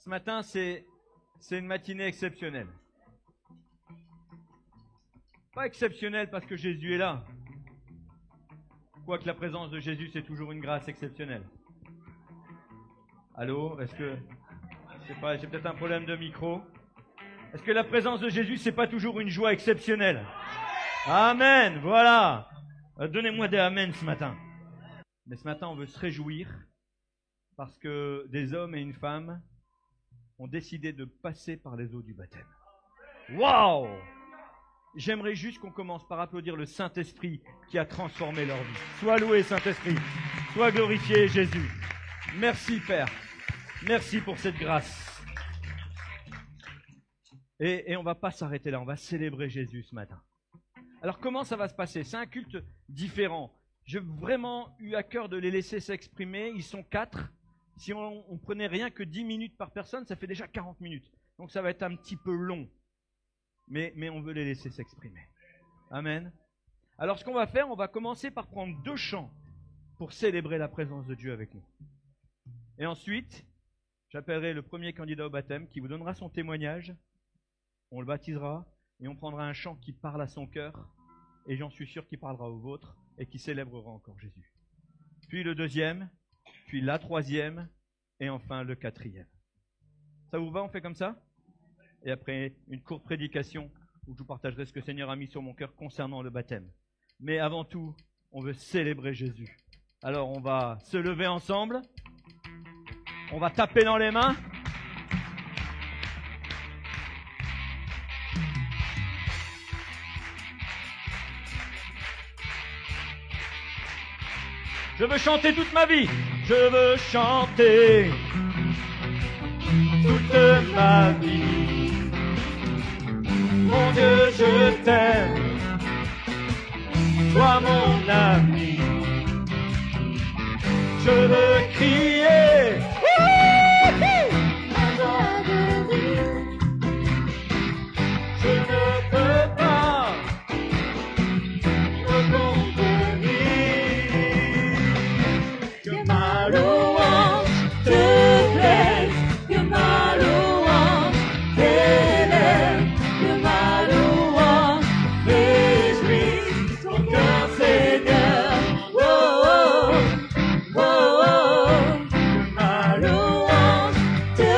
Ce matin, c'est une matinée exceptionnelle. Pas exceptionnelle parce que Jésus est là. Quoique la présence de Jésus, c'est toujours une grâce exceptionnelle. Allô? Est-ce que... Je sais pas, j'ai peut-être un problème de micro. Est-ce que la présence de Jésus, c'est pas toujours une joie exceptionnelle? Amen, voilà. Donnez-moi des amen ce matin. Mais ce matin, on veut se réjouir parce que des hommes et une femme ont décidé de passer par les eaux du baptême. Waouh! J'aimerais juste qu'on commence par applaudir le Saint-Esprit qui a transformé leur vie. Sois loué, Saint-Esprit. Sois glorifié, Jésus. Merci, Père. Merci pour cette grâce. Et on ne va pas s'arrêter là. On va célébrer Jésus ce matin. Alors, comment ça va se passer? C'est un culte différent. J'ai vraiment eu à cœur de les laisser s'exprimer. Ils sont 4. Si on prenait rien que 10 minutes par personne, ça fait déjà 40 minutes. Donc ça va être un petit peu long. Mais on veut les laisser s'exprimer. Amen. Alors ce qu'on va faire, on va commencer par prendre 2 chants pour célébrer la présence de Dieu avec nous. Et ensuite, j'appellerai le premier candidat au baptême qui vous donnera son témoignage. On le baptisera et on prendra un chant qui parle à son cœur. Et j'en suis sûr qu'il parlera au vôtre et qui célébrera encore Jésus. Puis le 2e, puis la 3e et enfin le 4e. Ça vous va, on fait comme ça? Et après, une courte prédication où je vous partagerai ce que le Seigneur a mis sur mon cœur concernant le baptême. Mais avant tout, on veut célébrer Jésus. Alors on va se lever ensemble. On va taper dans les mains. Je veux chanter toute ma vie. Je veux chanter toute ma vie. Mon Dieu, je t'aime. Toi mon ami. Je veux crier. Ma joie de vivre. Je ne peux pas me contenir. Que ma louange te plaise. Que ma louange t'élève. Que ma louange réjouisse ton cœur, Seigneur. Oh, oh, oh, oh. Que ma louange te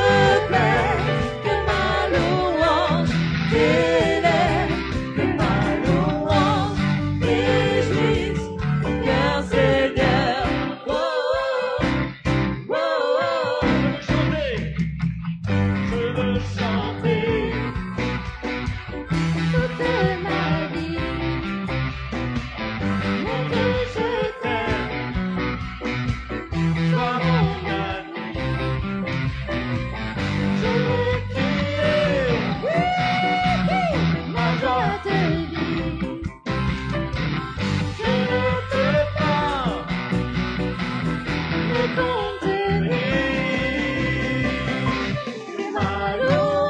plaise. Que ma louange t'élève. Que ma louange réjouisse ton cœur, Seigneur. Oh, oh, oh, oh. Je veux chanter toute ma vie. Mon Dieu, je t'aime. Sois mon ami. Je veux crier ma joie de vivre. Je ne peux pas me contenir. Que ma louange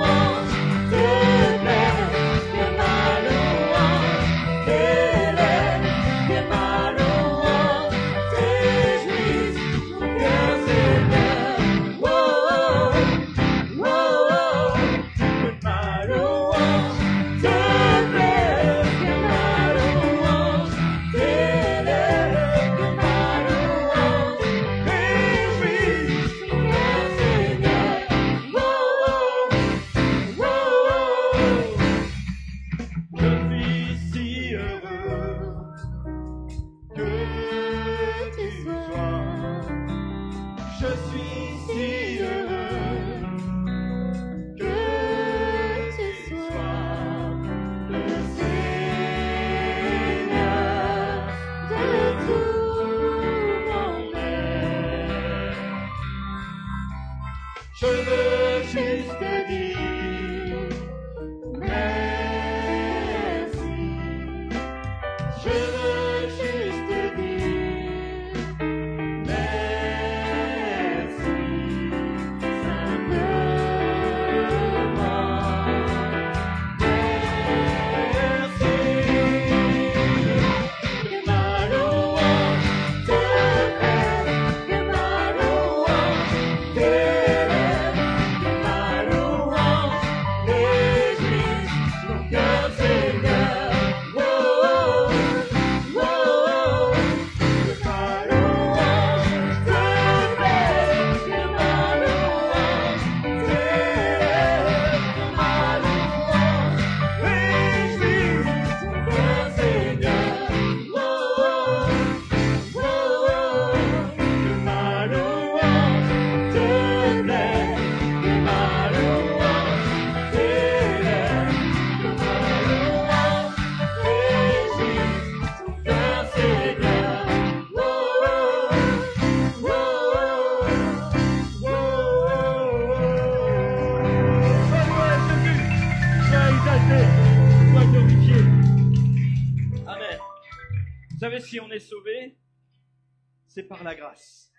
savez, si on est sauvé, c'est par la grâce.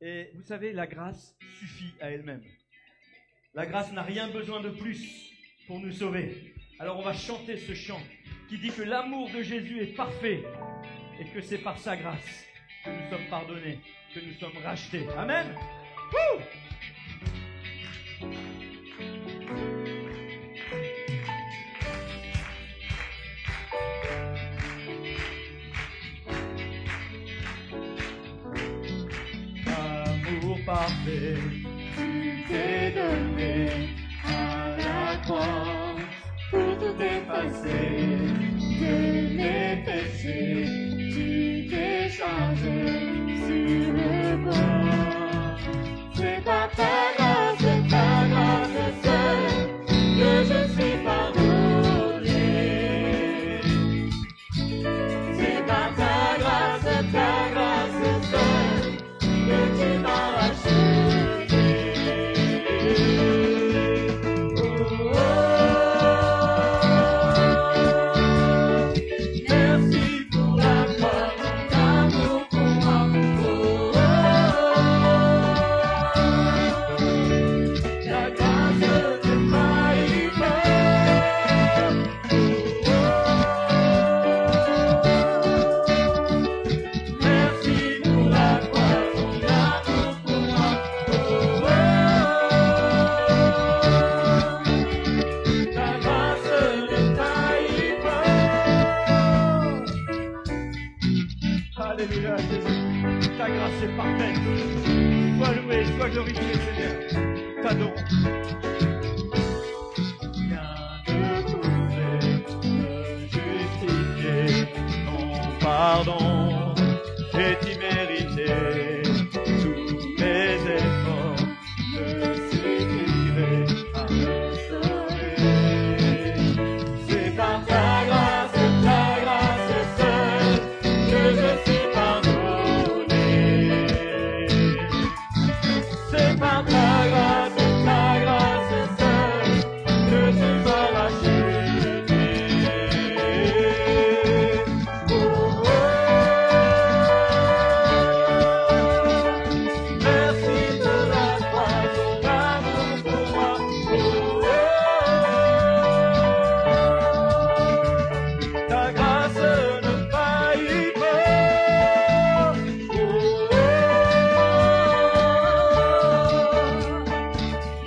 Et vous savez, la grâce suffit à elle-même. La grâce n'a rien besoin de plus pour nous sauver. Alors on va chanter ce chant qui dit que l'amour de Jésus est parfait et que c'est par sa grâce que nous sommes pardonnés, que nous sommes rachetés. Amen. Wouh! Amour parfait, tu t'es donné à la croix pour tout effacer de mes péchés. Tu t'es chargé sur le bois. C'est par ta grâce seule que je suis pardonné. C'est par ta grâce seule que tu m'as racheté. Oh, oh. Merci pour la croix, ton amour pour moi. Oh, oh. La grâce ne faillit pas. Merci pour la croix, ton amour pour moi. Oh, oh. Ta grâce ne faillit pas. Alléluia, Jésus. Ta grâce est parfaite. Sois loué, sois glorifié, Seigneur. T'adorons. Viens de prouver, de justifier ton pardon. J'ai immérité tous mes efforts, ne suffiraient à me sauver. C'est par ta grâce seule que je suis pardonné. C'est par ta grâce seule que tu m'as racheté. Oh, oh. Merci pour la croix, ton amour pour moi. Oh, oh. Ta grâce ne faillit pas. Oh, oh.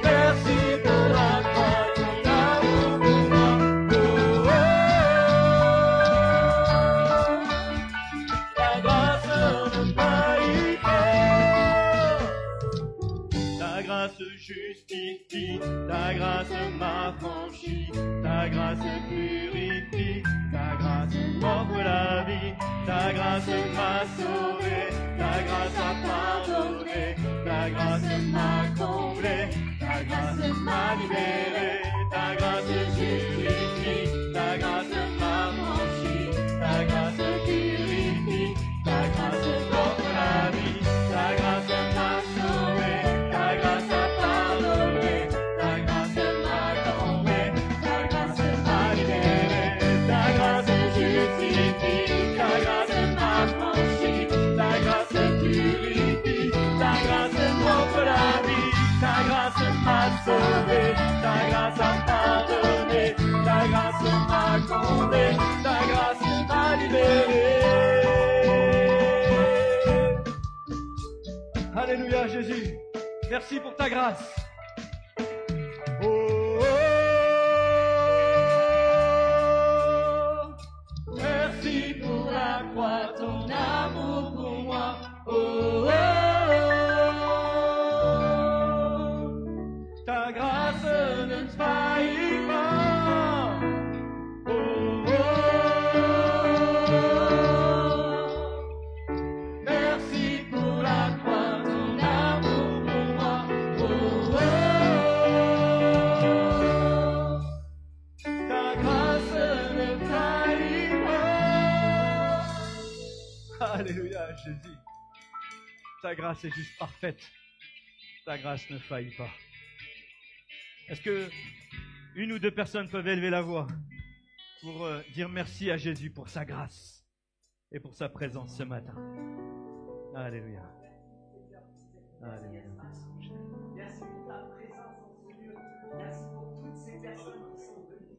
Merci pour la croix, ton amour pour moi. Oh, oh. Ta grâce ne faillit pas. Ta grâce justifie, ta grâce m'affranchit, ta grâce purifie, ta grâce m'offre la vie, ta grâce m'a sauvé, ta grâce a pardonné, ta grâce m'a comblé, ta grâce m'a libéré, ta grâce justifie, ta grâce m'affranchit, ta grâce purifie, ta grâce m'offre la vie, ta grâce m'a sauvé, ta grâce a pardonné, ta grâce m'a comblé, ta grâce m'a libéré, ta grâce justifie, ta grâce m'affranchit, ta grâce purifie, ta grâce m'offre la vie, ta grâce m'a sauvé, ta grâce a pardonné, ta grâce m'a comblé, ta grâce m'a libéré. Alléluia Jésus, merci pour ta grâce. Oh, oh. Merci pour la croix, ton amour pour moi. Oh, oh. Ta grâce ne faillit pas. Oh, oh. Merci pour la croix, ton amour pour moi. Oh, oh. Ta grâce ne faillit pas. Alléluia, Jésus. Ta grâce est juste parfaite. Ta grâce ne faillit pas. Est-ce que une ou deux personnes peuvent élever la voix pour dire merci à Jésus pour sa grâce? et pour sa présence ce matin. Alléluia. Alléluia. Merci pour ta présence dans ce lieu. Merci pour toutes ces personnes qui sont venues.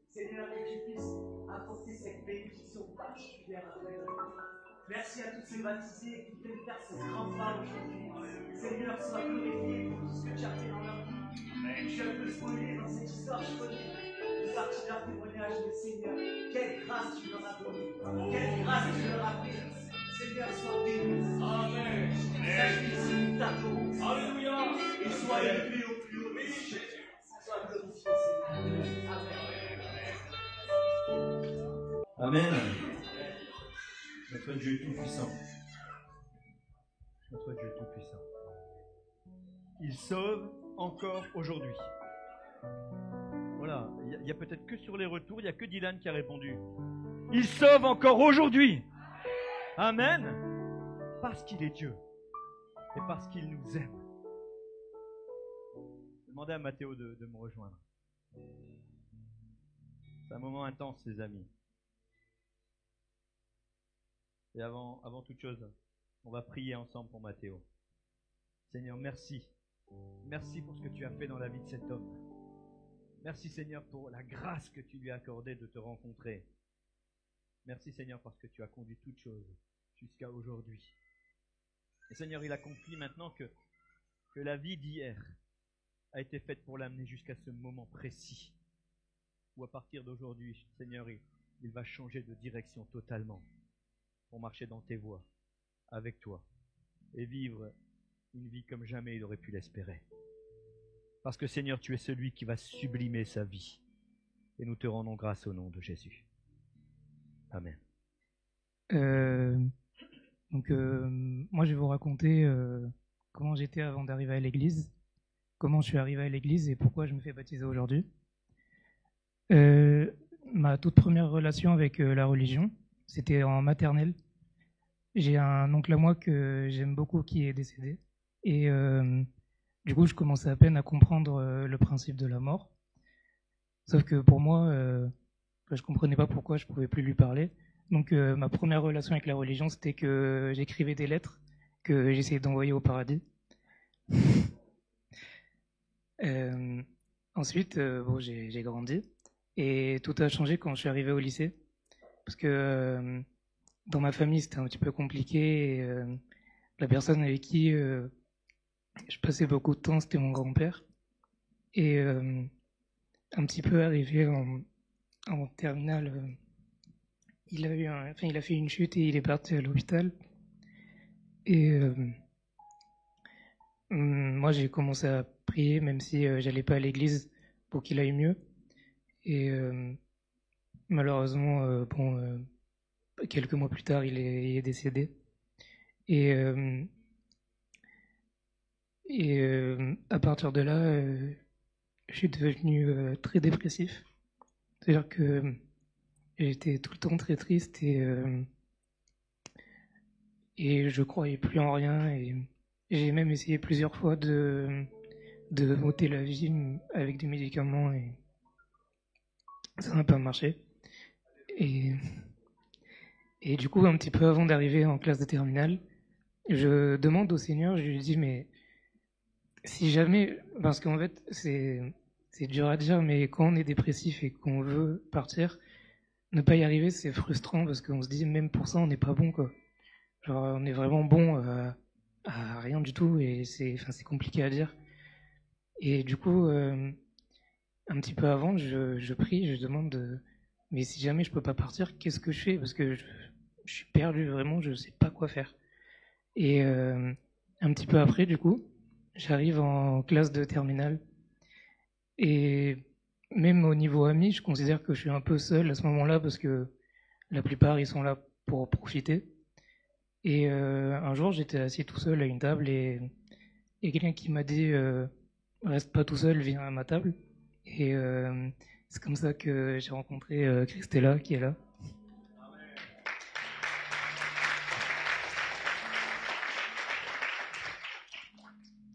Seigneur, que tu puisses apporter cette bénédiction particulière à eux. Merci à tous ces baptisés qui viennent faire ce grand pas aujourd'hui. Seigneur, sois glorifié pour tout ce que tu as fait dans leur vie. Je suis un peu spoilé dans cette histoire, je connais une partie de leur témoignage, mais Seigneur, quelle grâce tu leur as donnée. Quelle grâce tu leur as fait. Seigneur, sois béni. Amen. Sache nous t'adorons. Alléluia. Et sois élevé au plus haut. Sois glorifié, Seigneur. Amen. Amen. Notre Dieu est tout-puissant. Notre Dieu est tout-puissant. Il sauve encore aujourd'hui. Voilà, il y a peut-être que sur les retours, il n'y a que Dylan qui a répondu. Il sauve encore aujourd'hui. Amen. Parce qu'il est Dieu et parce qu'il nous aime. Demandez à Mathéo de me rejoindre. C'est un moment intense, les amis. Et avant toute chose, on va prier ensemble pour Mathéo. Seigneur, merci. Merci pour ce que tu as fait dans la vie de cet homme. Merci Seigneur pour la grâce que tu lui as accordée de te rencontrer. Merci Seigneur parce que tu as conduit toutes choses jusqu'à aujourd'hui. Et Seigneur, il accomplit maintenant que la vie d'hier a été faite pour l'amener jusqu'à ce moment précis où à partir d'aujourd'hui, Seigneur, il va changer de direction totalement pour marcher dans tes voies, avec toi, et vivre une vie comme jamais il aurait pu l'espérer. Parce que Seigneur, tu es celui qui va sublimer sa vie. Et nous te rendons grâce au nom de Jésus. Amen. Moi, je vais vous raconter comment j'étais avant d'arriver à l'église, comment je suis arrivé à l'église et pourquoi je me fais baptiser aujourd'hui. Ma toute première relation avec la religion, c'était en maternelle. J'ai un oncle à moi que j'aime beaucoup qui est décédé. Et du coup, je commençais à peine à comprendre le principe de la mort. Sauf que pour moi, je comprenais pas pourquoi je pouvais plus lui parler. Donc ma première relation avec la religion, c'était que j'écrivais des lettres que j'essayais d'envoyer au paradis. Ensuite, j'ai grandi et tout a changé quand je suis arrivé au lycée. Parce que dans ma famille, c'était un petit peu compliqué. Et, la personne avec qui je passais beaucoup de temps, c'était mon grand-père. Et un petit peu arrivé en terminale, il a fait une chute et il est parti à l'hôpital. Et moi, j'ai commencé à prier, même si j'allais pas à l'église, pour qu'il aille mieux. Et malheureusement, quelques mois plus tard, il est décédé. Et à partir de là, je suis devenu très dépressif. C'est-à-dire que j'étais tout le temps très triste et je croyais plus en rien. Et j'ai même essayé plusieurs fois de m'ôter la vie avec des médicaments et ça n'a pas marché. Et du coup, un petit peu avant d'arriver en classe de terminale, je demande au Seigneur, je lui dis, mais si jamais, parce qu'en fait, c'est dur à dire, mais quand on est dépressif et qu'on veut partir, ne pas y arriver, c'est frustrant parce qu'on se dit, même pour ça, on n'est pas bon, quoi. Genre, on est vraiment bon à rien du tout et c'est compliqué à dire. Et du coup, un petit peu avant, je prie, je demande, mais si jamais je peux pas partir, qu'est-ce que je fais? Parce que je suis perdu, vraiment, je sais pas quoi faire. Et un petit peu après, du coup, j'arrive en classe de terminale. Et même au niveau amis, je considère que je suis un peu seul à ce moment-là parce que la plupart, ils sont là pour profiter. Et un jour, j'étais assis tout seul à une table et quelqu'un qui m'a dit reste pas tout seul, viens à ma table. Et c'est comme ça que j'ai rencontré Christella qui est là.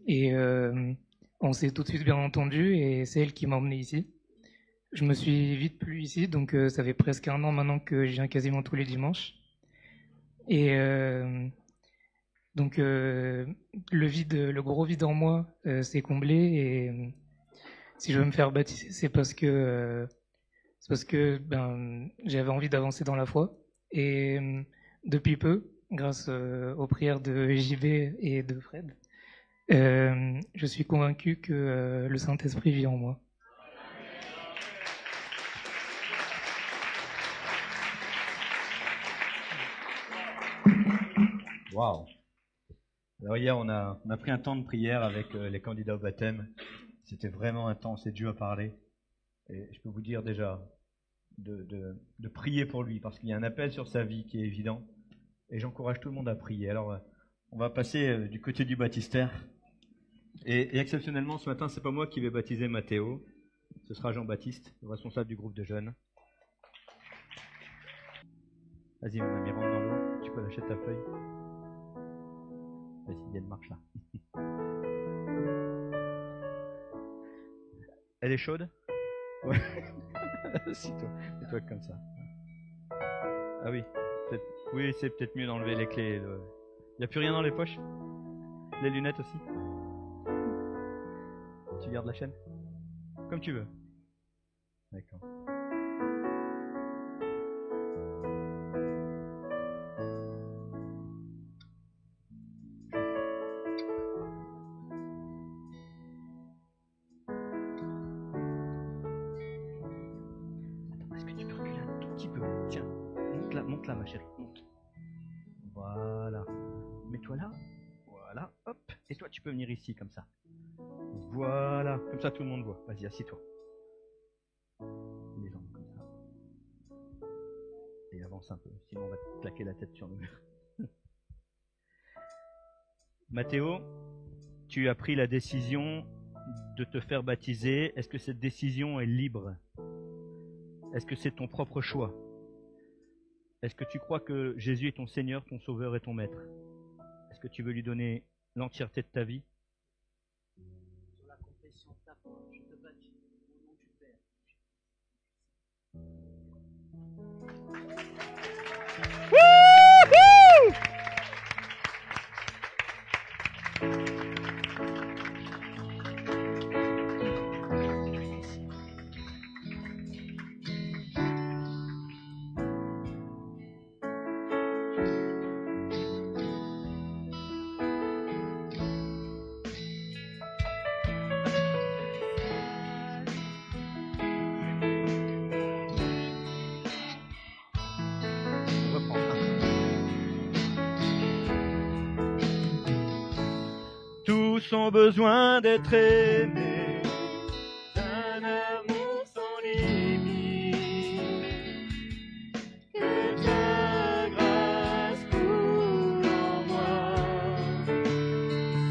Et on s'est tout de suite bien entendu et c'est elle qui m'a emmené ici. Je me suis vite plu ici, donc ça fait presque 1 an maintenant que je viens quasiment tous les dimanches. Et donc le gros vide en moi s'est comblé. Et si je veux me faire baptiser, c'est parce que j'avais envie d'avancer dans la foi. Et depuis peu, grâce aux prières de JB et de Fred, je suis convaincu que le Saint-Esprit vit en moi. Waouh! Alors hier, on a pris un temps de prière avec les candidats au baptême. C'était vraiment intense et Dieu a parlé. Et je peux vous dire déjà de prier pour lui parce qu'il y a un appel sur sa vie qui est évident. Et j'encourage tout le monde à prier. Alors, on va passer du côté du baptistère. Et exceptionnellement, ce matin, c'est pas moi qui vais baptiser Mathéo. Ce sera Jean-Baptiste, le responsable du groupe de jeunes. Vas-y, mon ami, rentre dans l'eau. Tu peux lâcher ta feuille. Vas-y, il y a une marche là. Elle est chaude? Ouais. Assis-toi comme ça. Ah oui, oui, c'est peut-être mieux d'enlever les clés. Il n'y a plus rien dans les poches? Les lunettes aussi? Tu gardes la chaîne? Comme tu veux. D'accord. Monte là, ma chérie, monte. Voilà. Mets-toi là. Voilà, hop. Et toi, tu peux venir ici, comme ça. Voilà. Comme ça, tout le monde voit. Vas-y, assis-toi. Les jambes comme ça. Et avance un peu, sinon on va te claquer la tête sur le mur. Mathéo, tu as pris la décision de te faire baptiser. Est-ce que cette décision est libre? Est-ce que c'est ton propre choix? Est-ce que tu crois que Jésus est ton Seigneur, ton Sauveur et ton Maître? Est-ce que tu veux lui donner l'entièreté de ta vie? Sur la confession de ta foi, je te baptise au nom du Père. Tous ont besoin d'être aimés d'un amour sans limite. Que ta grâce coule en moi.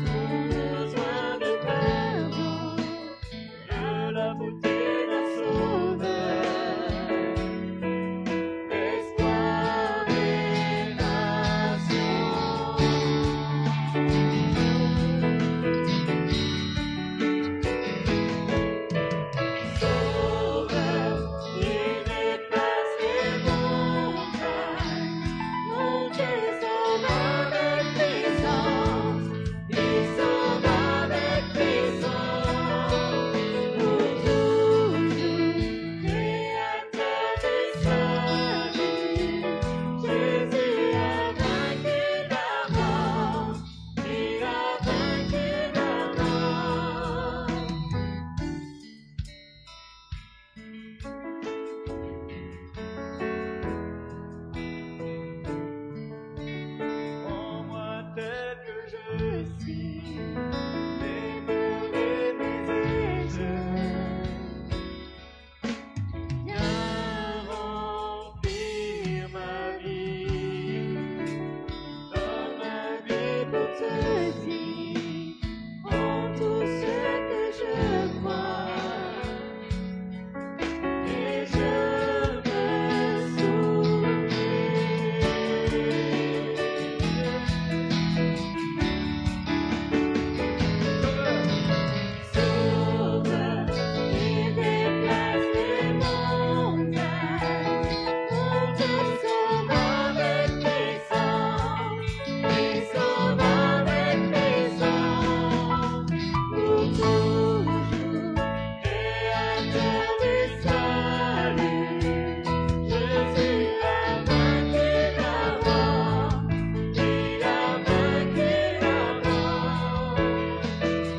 Sans besoin de pardon, de la beauté d'un sauveur. Espoir des nations. Pour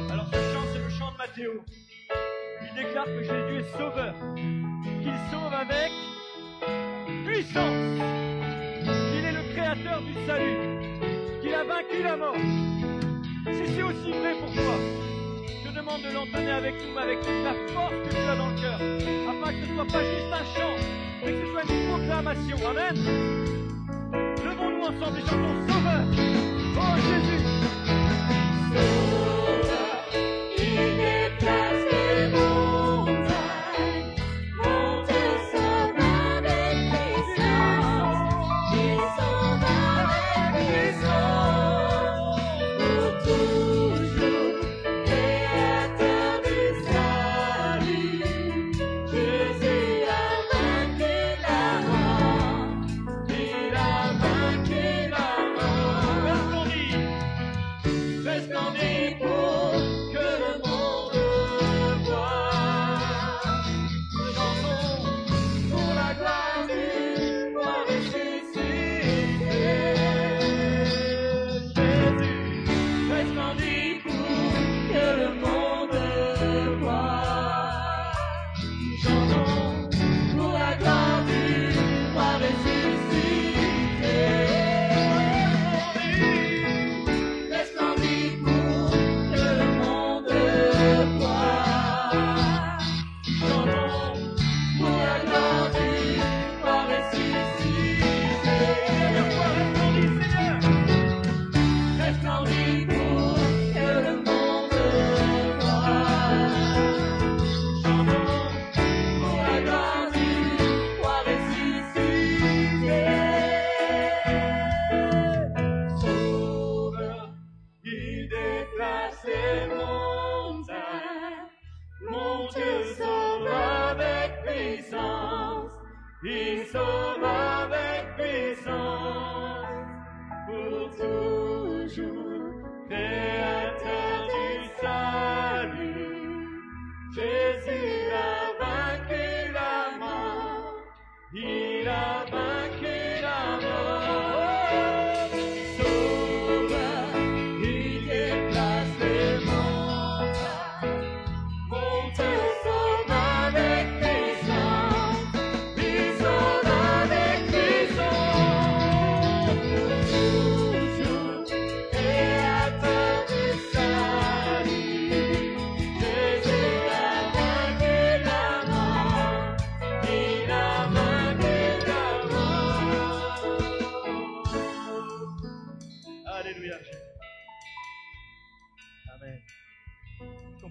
Alors ce chant, c'est le chant de Matthéo. Il déclare que Jésus est sauveur, qu'il sauve avec puissance, qu'il est le créateur du salut, qu'il a vaincu la mort. Si c'est aussi vrai pour toi, je te demande de l'entonner avec nous, mais avec toute la force que tu as dans le cœur, afin que ce ne soit pas juste un chant, mais que ce soit une proclamation. Amen. Levons-nous ensemble et chantons Sauveur. Oh Jésus.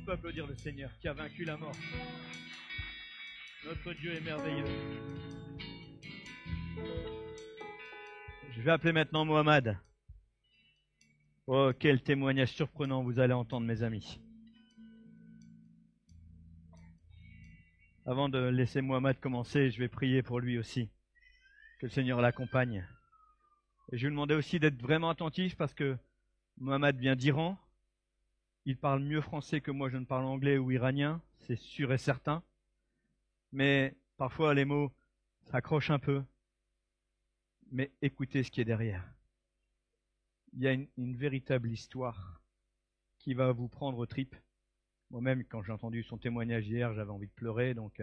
Applaudir le Seigneur qui a vaincu la mort. Notre Dieu est merveilleux. Je vais appeler maintenant Mohamed. Oh, quel témoignage surprenant vous allez entendre, mes amis. Avant de laisser Mohamed commencer, je vais prier pour lui aussi. Que le Seigneur l'accompagne. Et je vais lui demander aussi d'être vraiment attentif parce que Mohamed vient d'Iran. Il parle mieux français que moi, je ne parle anglais ou iranien, c'est sûr et certain. Mais parfois, les mots s'accrochent un peu. Mais écoutez ce qui est derrière. Il y a une véritable histoire qui va vous prendre aux tripes. Moi-même, quand j'ai entendu son témoignage hier, j'avais envie de pleurer, donc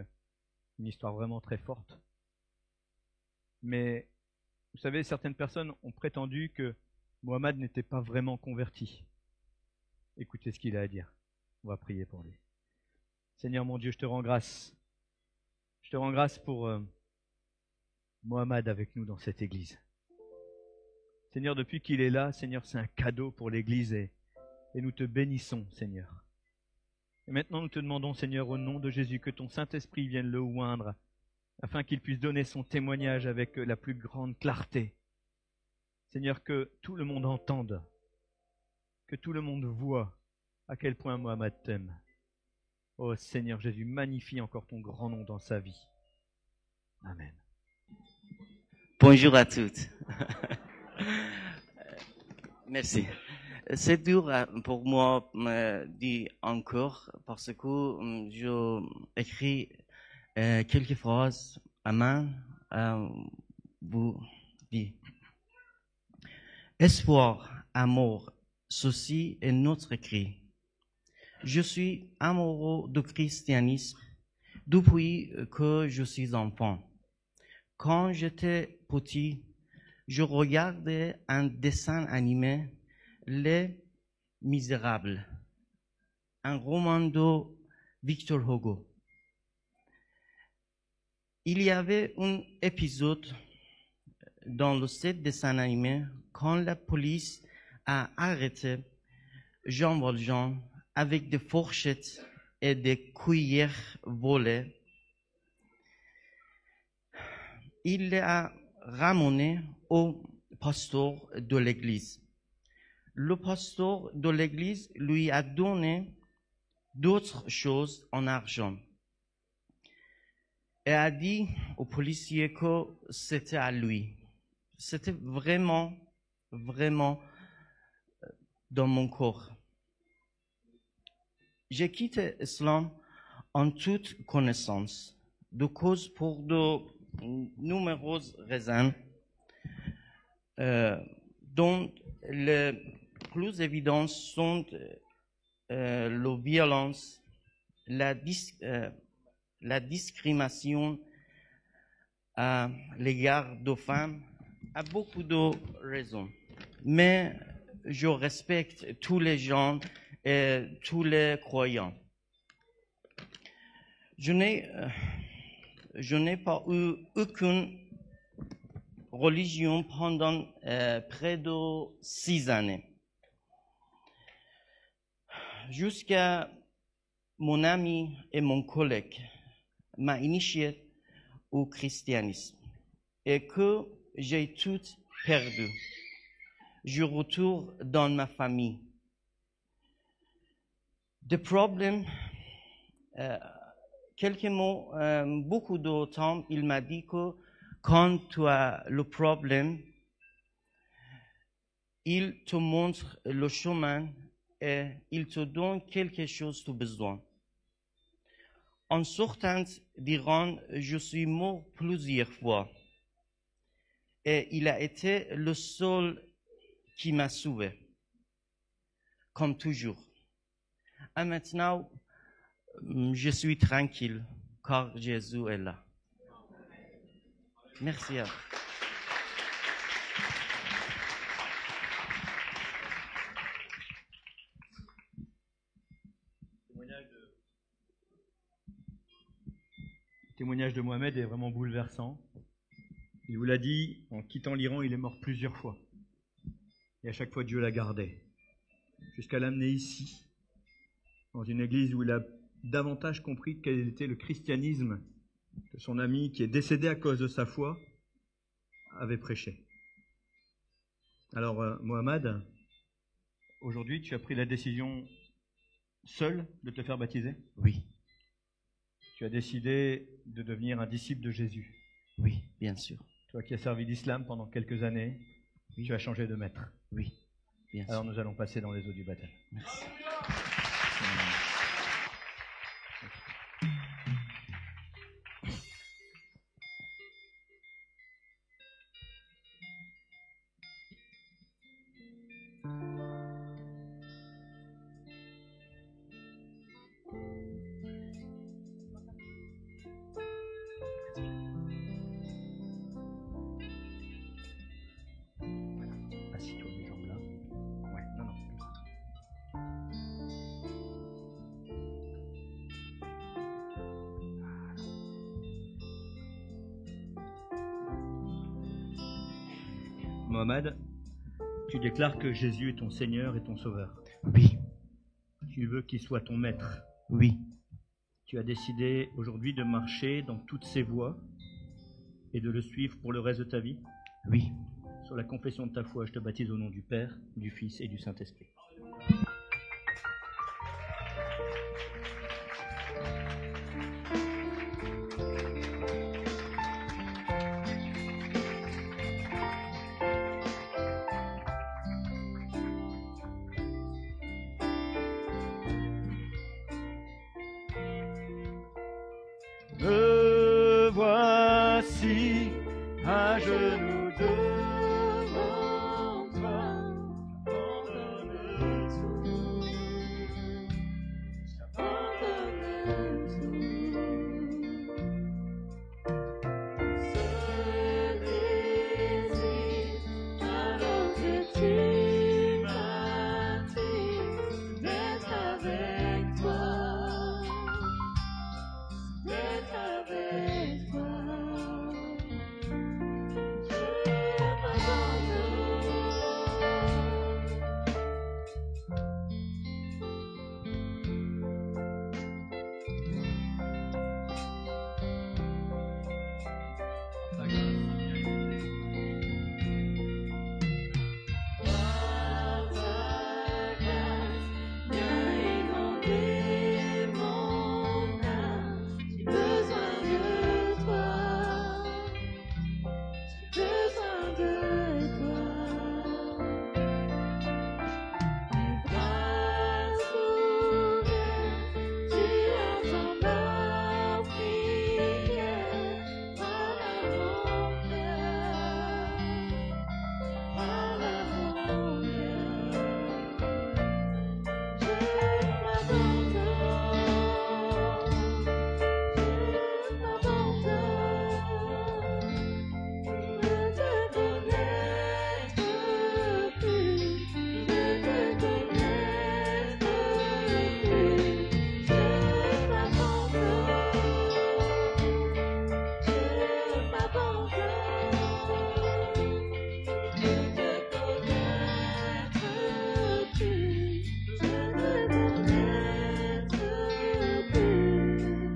une histoire vraiment très forte. Mais, vous savez, certaines personnes ont prétendu que Mohamed n'était pas vraiment converti. Écoutez ce qu'il a à dire. On va prier pour lui. Seigneur mon Dieu, je te rends grâce. Je te rends grâce pour Mohamed avec nous dans cette église. Seigneur, depuis qu'il est là, Seigneur, c'est un cadeau pour l'église et nous te bénissons, Seigneur. Et maintenant, nous te demandons, Seigneur, au nom de Jésus, que ton Saint-Esprit vienne le oindre afin qu'il puisse donner son témoignage avec la plus grande clarté. Seigneur, que tout le monde entende. Que tout le monde voit à quel point Mohamed t'aime. Oh Seigneur Jésus, magnifie encore ton grand nom dans sa vie. Amen. Bonjour à toutes. Merci. C'est dur pour moi de dire encore parce que je écris quelques phrases à main vous dire. Espoir, amour, ceci est notre cri. Je suis amoureux du christianisme depuis que je suis enfant. Quand j'étais petit, je regardais un dessin animé, Les Misérables, un roman de Victor Hugo. Il y avait un épisode dans cet dessin animé quand la police a arrêté Jean Valjean avec des fourchettes et des cuillères volées. Il l'a ramené au pasteur de l'église. Le pasteur de l'église lui a donné d'autres choses en argent et a dit au policier que c'était à lui. C'était vraiment dans mon corps. J'ai quitté l'islam en toute connaissance, de cause pour de nombreuses raisons, dont les plus évidentes sont la violence, la discrimination à l'égard des femmes, à beaucoup de raisons. Mais je respecte tous les gens et tous les croyants. Je n'ai pas eu aucune religion pendant près de 6 années. Jusqu'à mon ami et mon collègue m'a initié au christianisme et que j'ai tout perdu. Je retourne dans ma famille. Le problème, quelques mots, beaucoup de temps, il m'a dit que quand tu as le problème, il te montre le chemin et il te donne quelque chose que tu as besoin. En sortant d'Iran, je suis mort plusieurs fois et il a été le seul qui m'a sauvé, comme toujours. Et maintenant, je suis tranquille car Jésus est là. Merci à vous. Le témoignage de Mohamed est vraiment bouleversant. Il vous l'a dit, en quittant l'Iran, il est mort plusieurs fois. Et à chaque fois, Dieu l'a gardé. Jusqu'à l'amener ici, dans une église où il a davantage compris quel était le christianisme que son ami, qui est décédé à cause de sa foi, avait prêché. Alors, Mohamed, aujourd'hui, tu as pris la décision seul de te faire baptiser ? Oui, Tu as décidé de devenir un disciple de Jésus. oui, bien sûr. Toi qui as servi l'islam pendant quelques années, Oui. tu as changé de maître. Oui, bien Alors sûr. nous allons passer dans les eaux du baptême. Merci. Assis-toi, les jambes là. Ouais, non, comme ça. Mohamed, tu déclares que Jésus est ton Seigneur et ton Sauveur. Oui, Tu veux qu'il soit ton maître. oui, Tu as décidé aujourd'hui de marcher dans toutes ses voies et de le suivre pour le reste de ta vie. oui. Sur la confession de ta foi, je te baptise au nom du Père, du Fils et du Saint-Esprit. assis à genoux devant toi. J'abandonne tout. J'abandonne tout. Ce désir, alors que tu m'attises, d'être avec toi. D'être avec toi. Je Par ta grâce, viens inonder mon âme. J'ai besoin de toi. J'ai besoin de toi. Mes bras ouverts, tu entends ma prière. Parle à mon cœur. Parle à mon cœur. Je m'abandonne. Je m'abandonne. Je veux te connaître plus. Je veux te connaître plus. Je m'abandonne. Je m'abandonne. Je veux te connaître plus. Je veux te connaître plus.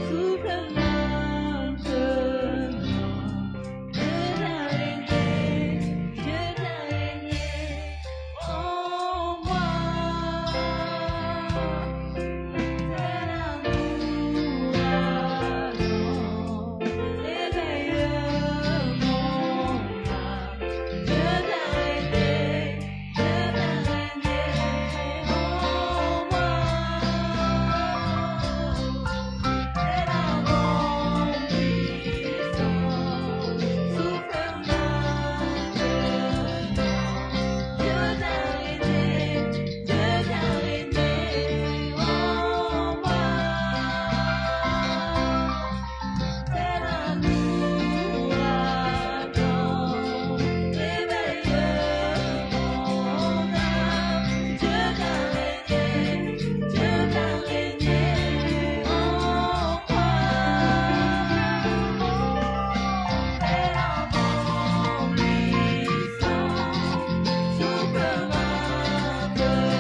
Souffle maintenant, Dieu t'a régné en moi. Tel un ouragan, éveille mon âme. Dieu t'a régné en moi. Tel un vent puissant, souffle maintenant. Dieu t'a régné en moi. Tel un ouragan, éveille mon âme. Dieu t'a régné en moi. Tel un vent puissant, souffle maintenant.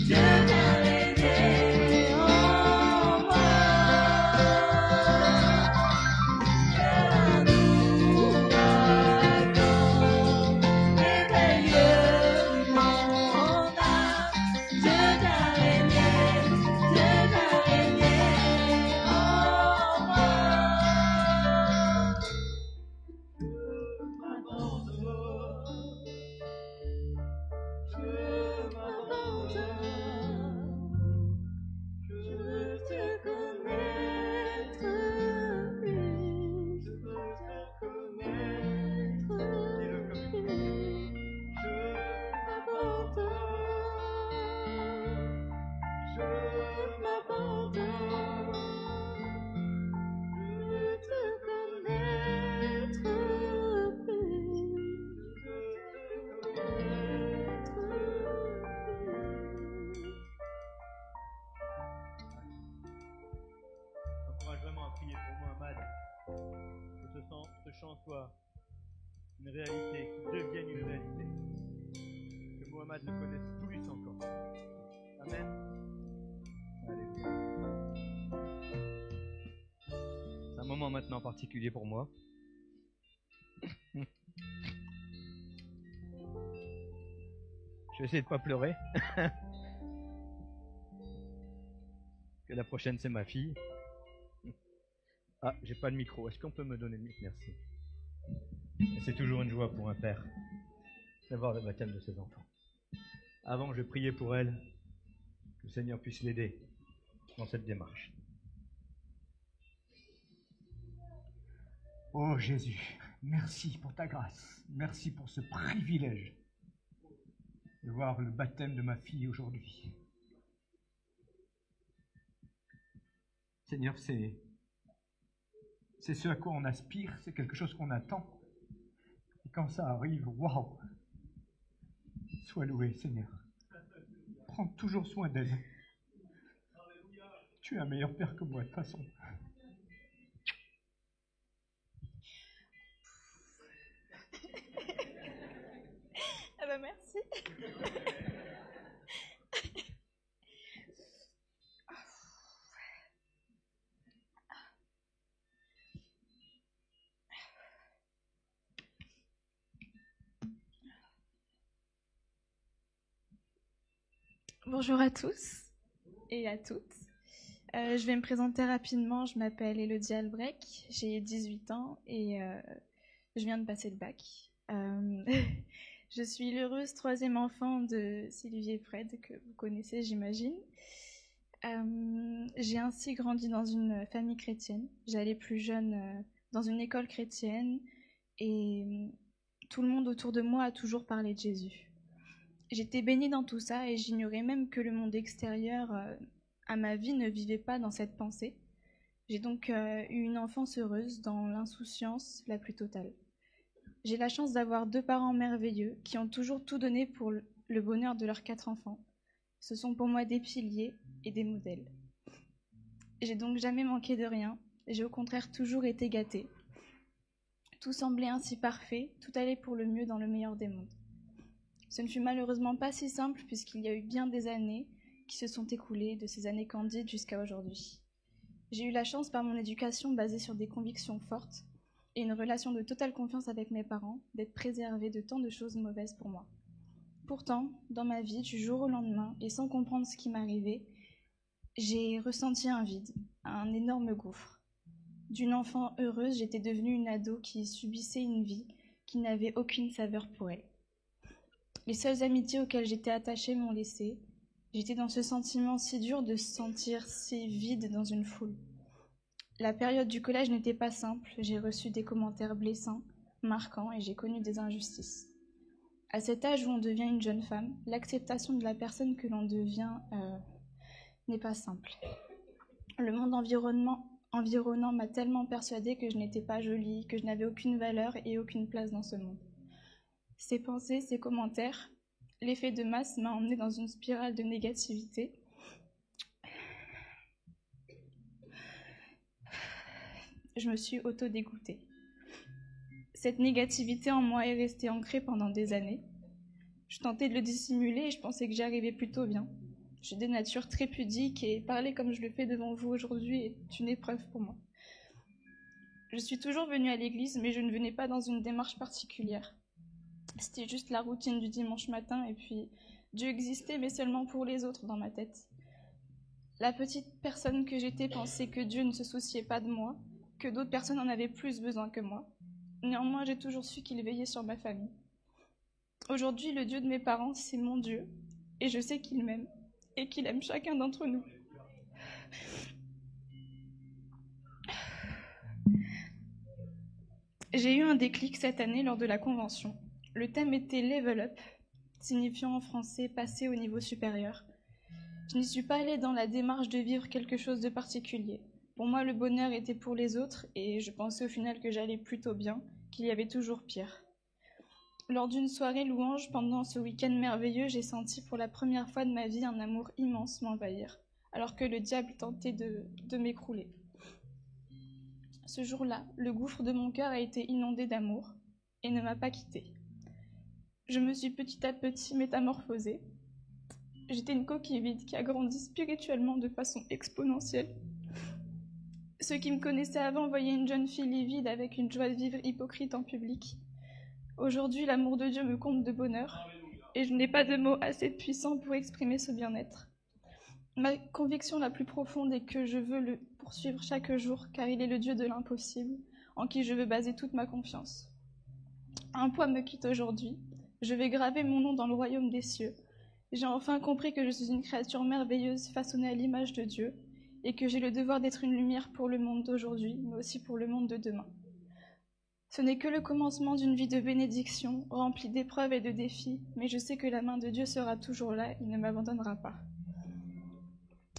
Dieu t'a régné en moi. Tel un ouragan, éveille mon âme. Dieu t'a régné en moi. Je veux te connaître plus. Je veux te connaître plus. Je m'abandonne. Je m'abandonne. Je veux te connaître plus. Je veux te connaître plus. J'encourage vraiment à prier pour Mohamed, que ce chant soit une réalité, qu'il devienne une réalité, que Mohamed le connaisse plus encore. Amen. Alléluia. C'est un moment maintenant particulier pour moi. Je vais essayer de pas pleurer. Que la prochaine, c'est ma fille. Ah, j'ai pas le micro. Est-ce qu'on peut me donner le micro? Merci. C'est toujours une joie pour un père d'avoir le baptême de ses enfants. Avant, je priais pour elle, que le Seigneur puisse l'aider dans cette démarche. Oh Jésus, merci pour ta grâce. Merci pour ce privilège de voir le baptême de ma fille aujourd'hui. Seigneur, c'est ce à quoi on aspire, c'est quelque chose qu'on attend. Et quand ça arrive, waouh! Sois loué, Seigneur. Prends toujours soin d'elle. Tu es un meilleur père que moi, de toute façon. Ah bah merci. Bonjour à tous et à toutes. Je vais me présenter rapidement. Je m'appelle Elodie Albrecht, j'ai 18 ans et je viens de passer le bac. Je suis l'heureuse troisième enfant de Sylvie et Fred, que vous connaissez, j'imagine. J'ai ainsi grandi dans une famille chrétienne. J'allais plus jeune dans une école chrétienne et tout le monde autour de moi a toujours parlé de Jésus. J'étais baignée dans tout ça et j'ignorais même que le monde extérieur à ma vie ne vivait pas dans cette pensée. J'ai donc eu une enfance heureuse dans l'insouciance la plus totale. J'ai la chance d'avoir 2 parents merveilleux qui ont toujours tout donné pour le bonheur de leurs 4 enfants. Ce sont pour moi des piliers et des modèles. J'ai donc jamais manqué de rien, j'ai au contraire toujours été gâtée. Tout semblait ainsi parfait, tout allait pour le mieux dans le meilleur des mondes. Ce ne fut malheureusement pas si simple puisqu'il y a eu bien des années qui se sont écoulées de ces années candides jusqu'à aujourd'hui. J'ai eu la chance par mon éducation basée sur des convictions fortes et une relation de totale confiance avec mes parents d'être préservée de tant de choses mauvaises pour moi. Pourtant, dans ma vie, du jour au lendemain et sans comprendre ce qui m'arrivait, j'ai ressenti un vide, un énorme gouffre. D'une enfant heureuse, j'étais devenue une ado qui subissait une vie qui n'avait aucune saveur pour elle. Les seules amitiés auxquelles j'étais attachée m'ont laissée. J'étais dans ce sentiment si dur de se sentir si vide dans une foule. La période du collège n'était pas simple. J'ai reçu des commentaires blessants, marquants et j'ai connu des injustices. À cet âge où on devient une jeune femme, l'acceptation de la personne que l'on devient n'est pas simple. Le monde environnant m'a tellement persuadée que je n'étais pas jolie, que je n'avais aucune valeur et aucune place dans ce monde. Ces pensées, ces commentaires, l'effet de masse m'a emmenée dans une spirale de négativité. Je me suis auto-dégoûtée. Cette négativité en moi est restée ancrée pendant des années. Je tentais de le dissimuler et je pensais que j'y arrivais plutôt bien. Je suis de nature très pudique et parler comme je le fais devant vous aujourd'hui est une épreuve pour moi. Je suis toujours venue à l'église, mais je ne venais pas dans une démarche particulière. C'était juste la routine du dimanche matin et puis Dieu existait, mais seulement pour les autres dans ma tête. La petite personne que j'étais pensait que Dieu ne se souciait pas de moi, que d'autres personnes en avaient plus besoin que moi. Néanmoins, j'ai toujours su qu'il veillait sur ma famille. Aujourd'hui, le Dieu de mes parents, c'est mon Dieu, et je sais qu'il m'aime, et qu'il aime chacun d'entre nous. J'ai eu un déclic cette année lors de la convention. Le thème était Level Up, signifiant en français passer au niveau supérieur. Je n'y suis pas allée dans la démarche de vivre quelque chose de particulier. Pour moi, le bonheur était pour les autres et je pensais au final que j'allais plutôt bien, qu'il y avait toujours pire. Lors d'une soirée louange, pendant ce week-end merveilleux, j'ai senti pour la première fois de ma vie un amour immense m'envahir, alors que le diable tentait de m'écrouler. Ce jour-là, le gouffre de mon cœur a été inondé d'amour et ne m'a pas quittée. Je me suis petit à petit métamorphosée. J'étais une coquille vide qui a grandi spirituellement de façon exponentielle. Ceux qui me connaissaient avant voyaient une jeune fille livide avec une joie de vivre hypocrite en public. Aujourd'hui, l'amour de Dieu me comble de bonheur et je n'ai pas de mots assez puissants pour exprimer ce bien-être. Ma conviction la plus profonde est que je veux le poursuivre chaque jour, car il est le Dieu de l'impossible, en qui je veux baser toute ma confiance. Un poids me quitte aujourd'hui. Je vais graver mon nom dans le royaume des cieux. J'ai enfin compris que je suis une créature merveilleuse façonnée à l'image de Dieu et que j'ai le devoir d'être une lumière pour le monde d'aujourd'hui, mais aussi pour le monde de demain. Ce n'est que le commencement d'une vie de bénédiction, remplie d'épreuves et de défis, mais je sais que la main de Dieu sera toujours là, il ne m'abandonnera pas.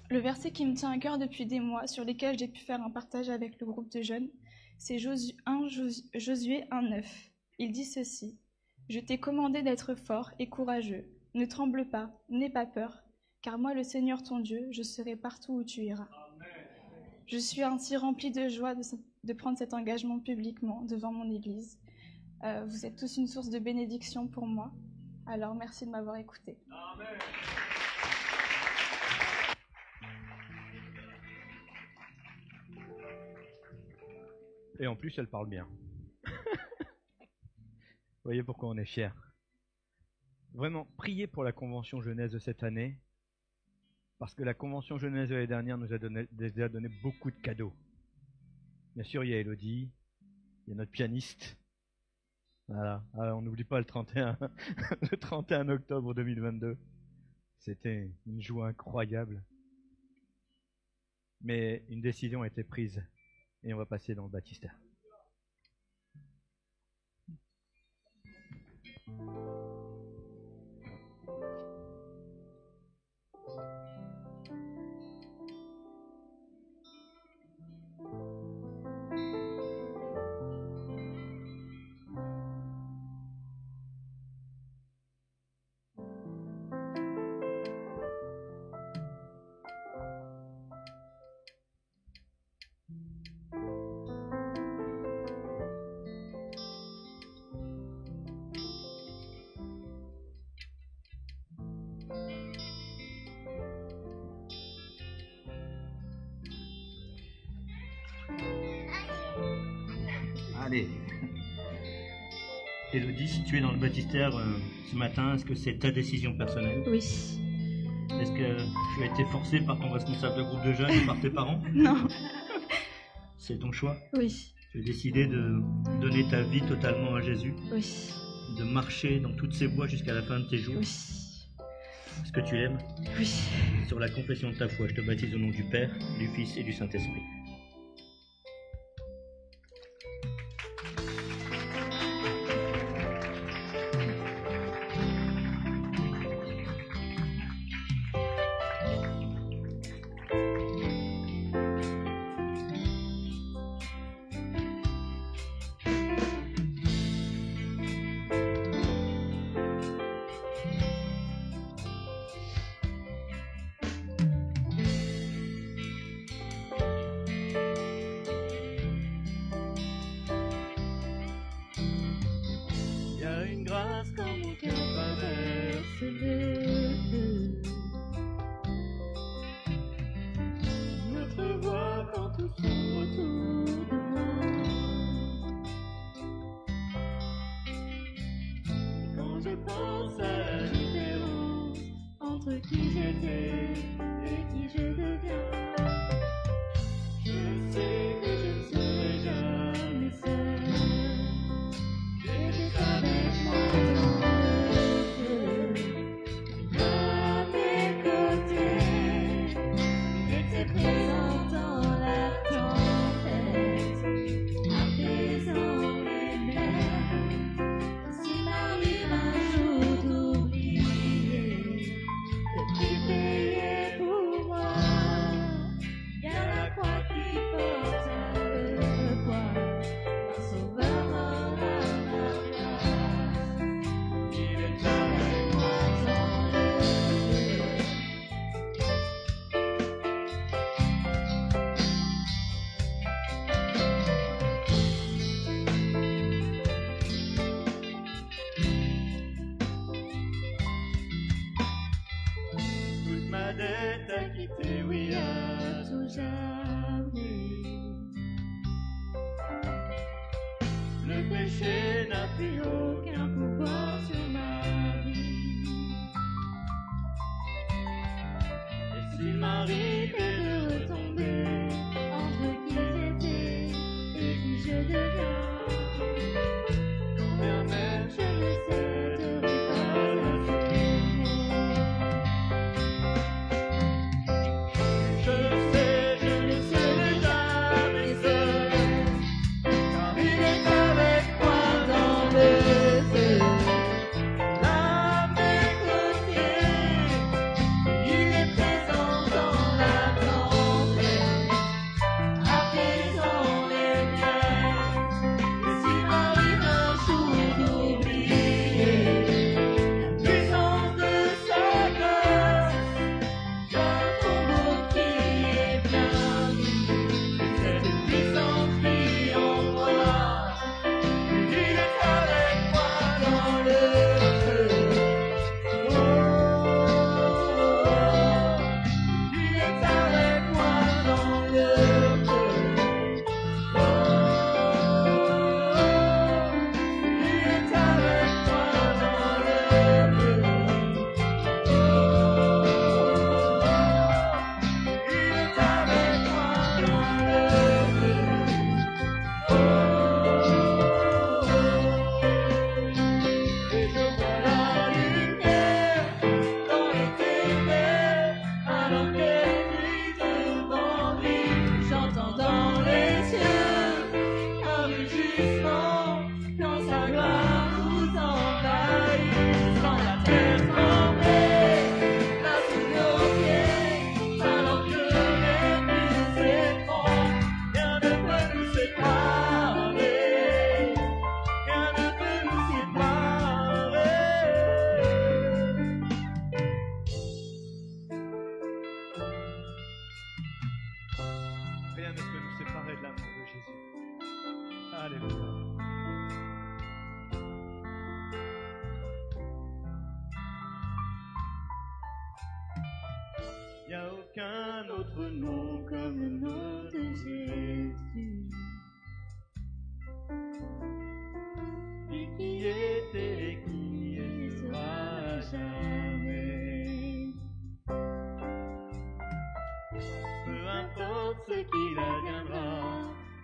Le verset qui me tient à cœur depuis des mois, sur lesquels j'ai pu faire un partage avec le groupe de jeunes, c'est Josué 1,9. Il dit ceci: « Je t'ai commandé d'être fort et courageux. Ne tremble pas, n'aie pas peur, car moi, le Seigneur ton Dieu, je serai partout où tu iras. » Je suis ainsi remplie de joie de prendre cet engagement publiquement devant mon Église. Vous êtes tous une source de bénédiction pour moi. Alors, merci de m'avoir écouté. Amen. Et en plus, elle parle bien. Vous voyez pourquoi on est fiers. Vraiment, priez pour la convention jeunesse de cette année, parce que la convention jeunesse de l'année dernière nous a donné beaucoup de cadeaux. Bien sûr, il y a Elodie, il y a notre pianiste. Voilà. Alors, on n'oublie pas le 31, le 31 octobre 2022. C'était une joie incroyable. Mais une décision a été prise et on va passer dans le baptistère. Allez. Elodie, si tu es dans le baptistère ce matin, est-ce que c'est ta décision personnelle? Oui. Est-ce que tu as été forcé par ton responsable de groupe de jeunes ou par tes parents? Non. C'est ton choix? Oui. Tu as décidé de donner ta vie totalement à Jésus? Oui. De marcher dans toutes ses voies jusqu'à la fin de tes jours? Oui. Est-ce que tu l'aimes? Oui. Sur la confession de ta foi, je te baptise au nom du Père, du Fils et du Saint-Esprit. Le péché n'a plus aucun pouvoir sur ma vie. S'il m'arrivait de retomber entre qui j'étais et qui je deviens, combien même je ne céderai pas à ce Je ne serai jamais seul, car il est avec moi dans le feu. À mes côtés, il est présent dans la tempête, apaisant les miens. Et s'il m'arrive un jour d'oublier la puissance de sa grâce, j'ai un tombeau qui est plein d'eau. Cette puissance qui en moi, il est avec moi dans le feu. Oh, il est avec moi dans le feu. Oh, il est avec moi dans le feu. Oh, il est avec moi dans le feu. Et je vois la lumière dans les ténèbres, alors qu'elle brille devant lui. J'entends dans les cieux un rugissement quand sa gloire nous envahit. Sans la terre trembler, là sous nos pieds, alors que l'ennemi s'effondre, rien ne peut nous séparer. Rien ne peut nous séparer. Rien ne peut nous séparer de l'amour de Jésus. Alléluia. Il n'y a aucun autre nom comme le nom de Jésus. Lui qui était et qui sera jamais. Peu importe ce qu'il adviendra,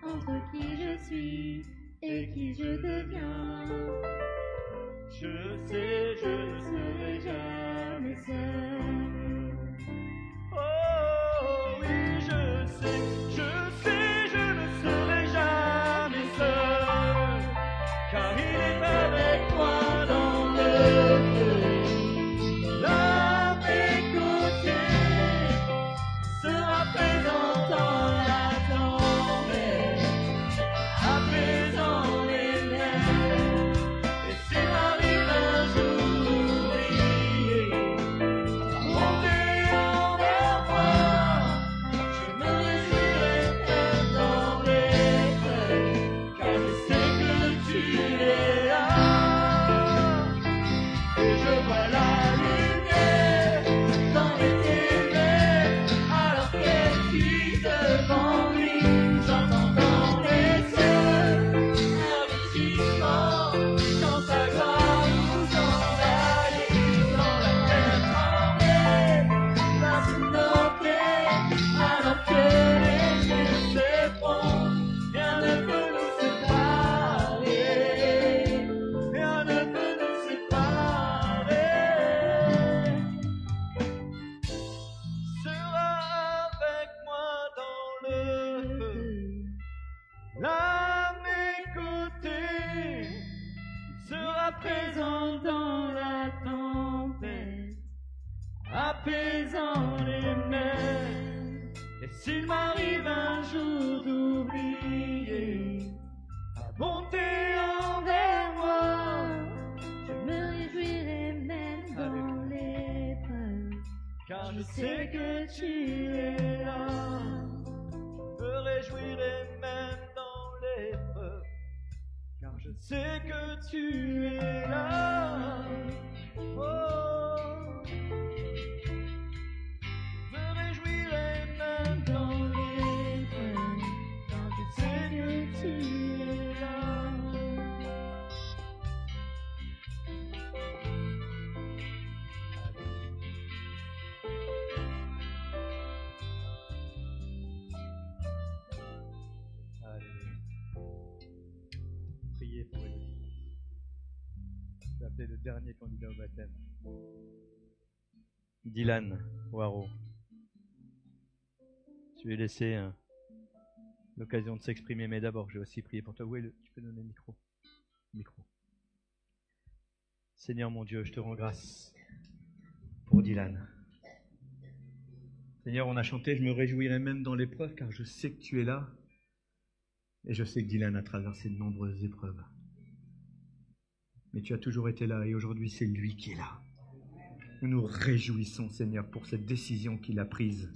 Entre qui je suis et qui je deviens, je sais, je ne serai jamais seul. Oh oui, je sais, je ne serai jamais seul, car il est avec moi dans le feu. À mes côtés, sera présent dans la tempête, apaisant les nerfs. Et s'il m'arrive un jour d'oublier, monter envers moi, je me réjouirai même dans les feuilles, car je sais que tu es là. Et je vois la lumière dans les ténèbres, alors qu'elle fuit devant lui. J'entends dans les cieux un rugissement quand sa gloire nous envahit. Dans la terre trembler, là sous nos pieds, alors que les cieux s'effondrent, rien ne peut nous séparer. Rien ne peut nous séparer. Sera avec moi dans le feu, à mes côtés, il sera présent dans la tempête, apaisant les mers. Et s'il m'arrive un jour d'oublier la bonté envers moi, je me réjouirai même dans l'épreuve, car je sais que tu es là. Je me réjouirai même dans l'épreuve, car je sais que tu es là. Oh, je me réjouirai même dans l'épreuve, car je sais que tu es là. chanter le dernier candidat au baptême. Dylan Waro. Je lui ai laissé l'occasion de s'exprimer, mais d'abord, je vais aussi prier pour toi. Tu peux donner le micro. Seigneur mon Dieu, je te rends grâce pour Dylan. Seigneur, on a chanté, je me réjouirai même dans l'épreuve, car je sais que tu es là. Et je sais que Dylan a traversé de nombreuses épreuves. Mais tu as toujours été là, et aujourd'hui, c'est lui qui est là. Nous nous réjouissons, Seigneur, pour cette décision qu'il a prise.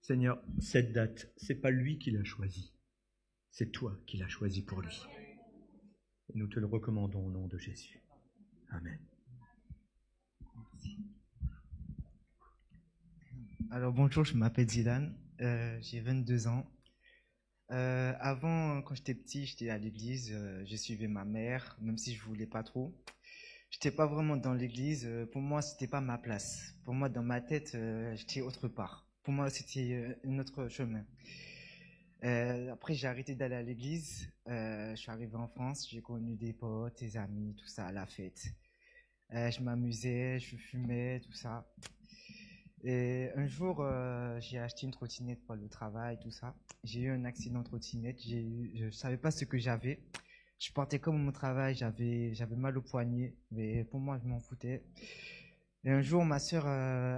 Seigneur, cette date, c'est pas lui qui l'a choisie. C'est toi qui l'as choisie pour lui. Et nous te le recommandons au nom de Jésus. Amen. Alors bonjour, je m'appelle Dylan, j'ai 22 ans. Avant, quand j'étais petit, j'étais à l'église, je suivais ma mère, même si je voulais pas trop. J'étais pas vraiment dans l'église, pour moi c'était pas ma place. Pour moi, dans ma tête, j'étais autre part. Pour moi, c'était un autre chemin. Après, j'ai arrêté d'aller à l'église, je suis arrivé en France, j'ai connu des potes, des amis, tout ça, à la fête. Je m'amusais, je fumais, tout ça. Et un jour, j'ai acheté une trottinette pour le travail, tout ça. J'ai eu un accident de trottinette. Je savais pas ce que j'avais. Je partais comme au travail, j'avais mal au poignet, mais pour moi, je m'en foutais. Et un jour, ma sœur,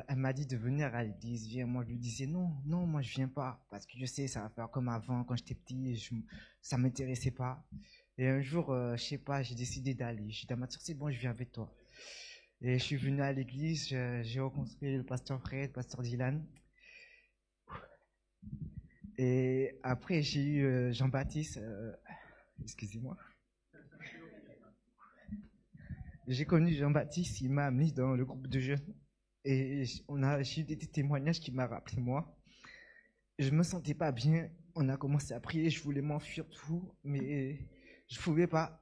elle m'a dit de venir à l'église. Viens, moi, je lui disais non, moi, je viens pas, parce que je sais, ça va faire comme avant, quand j'étais petit, ça m'intéressait pas. Et un jour, je sais pas, j'ai décidé d'aller. J'ai dit à ma sœur, c'est bon, je viens avec toi. Et je suis venu à l'église, j'ai rencontré le pasteur Fred, le pasteur Dylan. Et après, j'ai eu Jean-Baptiste, excusez-moi. J'ai connu Jean-Baptiste, il m'a mis dans le groupe de jeunes. Et j'ai eu des témoignages qui m'ont rappelé moi. Je me sentais pas bien, on a commencé à prier, je voulais m'enfuir tout, mais je pouvais pas.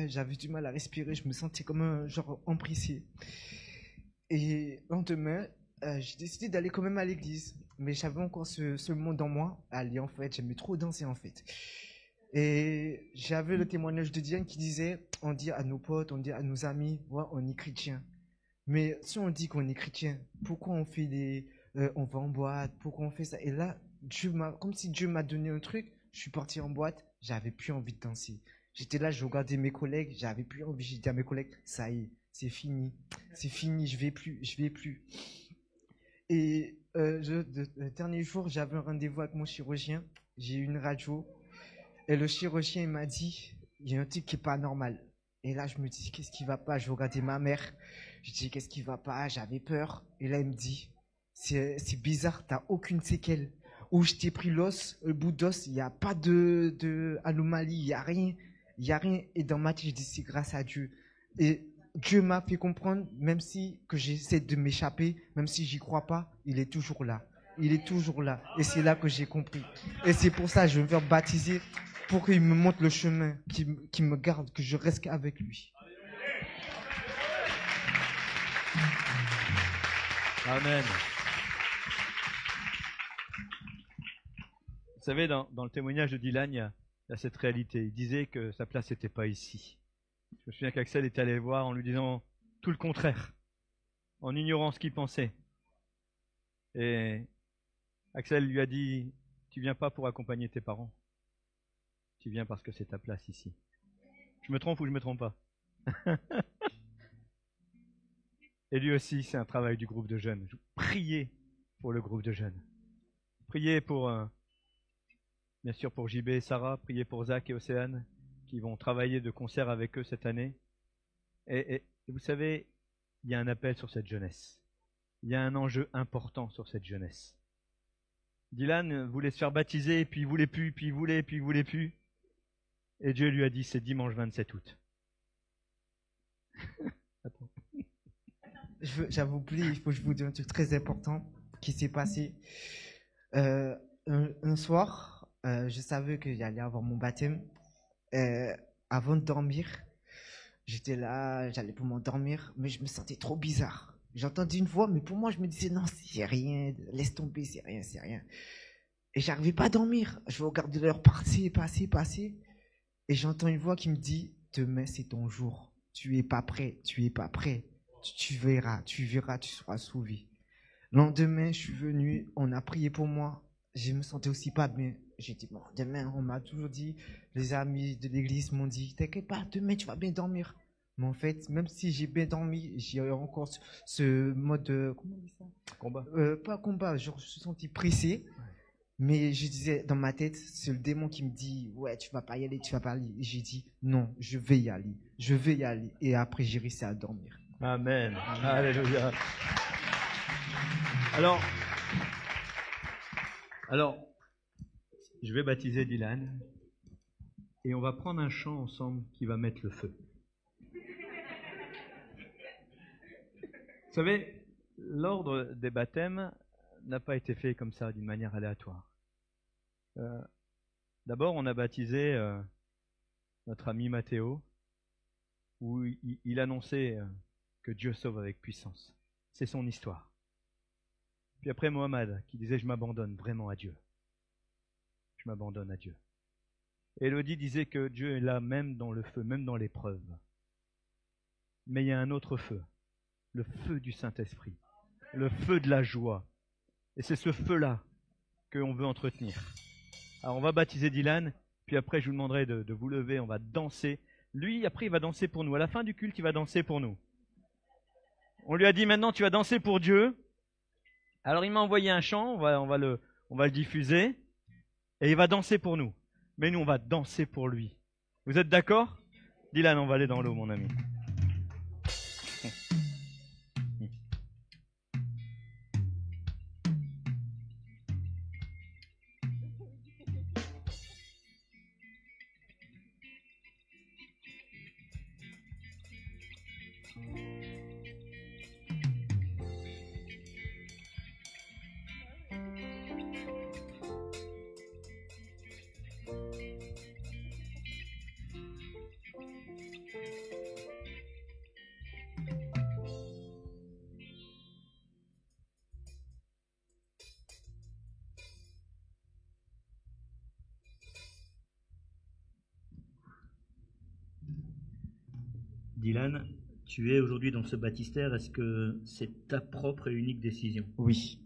J'avais du mal à respirer, je me sentais comme un genre emprisonné. Et le lendemain, j'ai décidé d'aller quand même à l'église. Mais j'avais encore ce monde en moi. Aller, en fait, j'aimais trop danser, en fait. Et j'avais le témoignage de Diane qui disait, on dit à nos potes, on dit à nos amis, ouais, on est chrétien. Mais si on dit qu'on est chrétien, pourquoi on fait on va en boîte, pourquoi on fait ça? Et là, comme si Dieu m'a donné un truc, je suis parti en boîte, j'avais plus envie de danser. J'étais là, je regardais mes collègues, j'avais plus envie, j'ai dit à mes collègues, ça y est, c'est fini, je vais plus. Et le dernier jour, j'avais un rendez-vous avec mon chirurgien, j'ai eu une radio, et le chirurgien il m'a dit, il y a un truc qui est pas normal. Et là, je me dis, qu'est-ce qui va pas? Je regardais ma mère, je dis, qu'est-ce qui va pas? J'avais peur. Et là, il me dit, c'est bizarre, t'as aucune séquelle. Où je t'ai pris l'os, le bout d'os, il n'y a pas de anomalie, il n'y a rien. Il n'y a rien. Et dans ma tête, je dis, c'est grâce à Dieu. Et Dieu m'a fait comprendre, même si que j'essaie de m'échapper, même si j'y crois pas, il est toujours là. Il est toujours là. Et c'est là que j'ai compris. Et c'est pour ça que je vais me faire baptiser, pour qu'il me montre le chemin, qu'il me garde, que je reste avec lui. Amen. Vous savez, dans le témoignage de Dylan, il y a cette réalité. Il disait que sa place n'était pas ici. Je me souviens qu'Axel est allé le voir en lui disant tout le contraire, en ignorant ce qu'il pensait. Et Axel lui a dit, tu viens pas pour accompagner tes parents, tu viens parce que c'est ta place ici. Je me trompe ou je me trompe pas? Et lui aussi, c'est un travail du groupe de jeunes. Priez pour le groupe de jeunes. Priez pour... bien sûr pour JB et Sarah, priez pour Zach et Océane qui vont travailler de concert avec eux cette année. Et vous savez, il y a un appel sur cette jeunesse. Il y a un enjeu important sur cette jeunesse. Dylan voulait se faire baptiser, puis il voulait plus, puis il voulait plus. Et Dieu lui a dit, c'est dimanche 27 août. Attends. J'avoue, il faut que je vous dise un truc très important qui s'est passé. Un soir, je savais qu'il allait avoir mon baptême. Avant de dormir, j'étais là, j'allais pour m'endormir, mais je me sentais trop bizarre. J'entendais une voix, mais pour moi, je me disais, non, c'est rien, laisse tomber, c'est rien. Et j'arrivais pas à dormir. Je regardais l'heure passer. Et j'entends une voix qui me dit, demain, c'est ton jour. tu es pas prêt, tu es pas prêt. Tu verras, tu seras sauvé. Le lendemain, je suis venu, on a prié pour moi. Je me sentais aussi pas bien. J'ai dit, bon, demain, on m'a toujours dit, les amis de l'église m'ont dit, t'inquiète pas, demain, tu vas bien dormir. Mais en fait, même si j'ai bien dormi, j'ai encore ce mode de, comment on dit ça? Combat. Pas combat, je me suis senti pressé. Mais je disais, dans ma tête, c'est le démon qui me dit, ouais, tu vas pas y aller, tu vas pas aller. Et j'ai dit, non, je vais y aller. Je vais y aller. Et après, j'ai réussi à dormir. Amen. Alléluia. Alors, je vais baptiser Dylan et on va prendre un chant ensemble qui va mettre le feu. Vous savez, l'ordre des baptêmes n'a pas été fait comme ça, d'une manière aléatoire. D'abord, on a baptisé notre ami Mathéo, où il annonçait que Dieu sauve avec puissance. C'est son histoire. Puis après, Mohamed, qui disait « Je m'abandonne vraiment à Dieu. Je m'abandonne à Dieu. » Élodie disait que Dieu est là même dans le feu, même dans l'épreuve. Mais il y a un autre feu, le feu du Saint-Esprit, le feu de la joie. Et c'est ce feu-là qu'on veut entretenir. Alors on va baptiser Dylan, puis après je vous demanderai de vous lever, on va danser. Lui, après il va danser pour nous. À la fin du culte, il va danser pour nous. On lui a dit maintenant tu vas danser pour Dieu. Alors il m'a envoyé un chant, on va le diffuser, et il va danser pour nous. Mais nous on va danser pour lui. Vous êtes d'accord? Dylan, on va aller dans l'eau mon ami. Dylan, tu es aujourd'hui dans ce baptistère, est-ce que c'est ta propre et unique décision? Oui,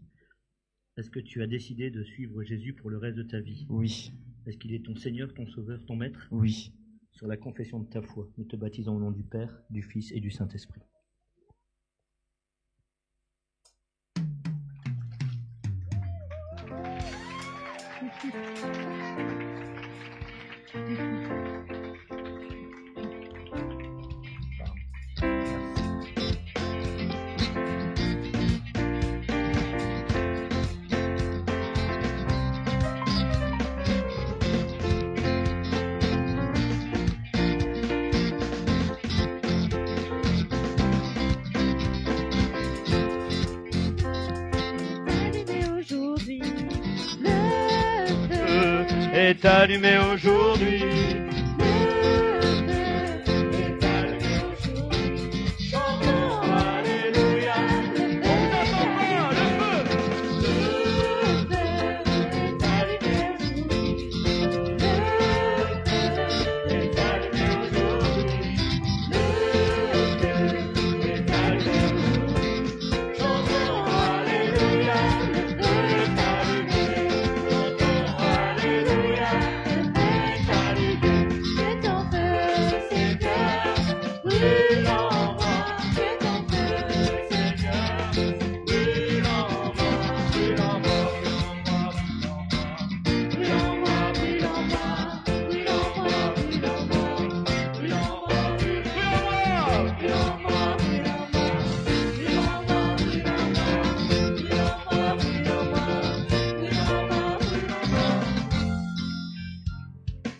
Est-ce que tu as décidé de suivre Jésus pour le reste de ta vie? oui, Est-ce qu'il est ton Seigneur, ton Sauveur, ton Maître? oui. Sur la confession de ta foi, nous te baptisons au nom du Père, du Fils et du Saint-Esprit. Est allumé aujourd'hui.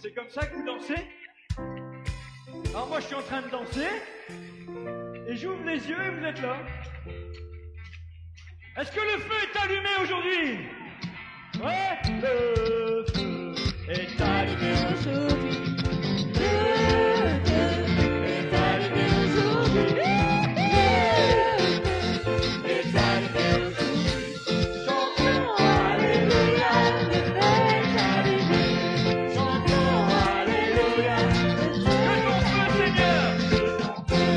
C'est comme ça que vous dansez? Alors moi je suis en train de danser et j'ouvre les yeux et vous êtes là. Est-ce que le feu est allumé aujourd'hui? Ouais, le feu est allumé aujourd'hui. Le feu est allumé aujourd'hui. Le feu est allumé aujourd'hui. Chantons Alléluia, le feu est allumé. Chantons Alléluia, que ton feu Seigneur, que ton feu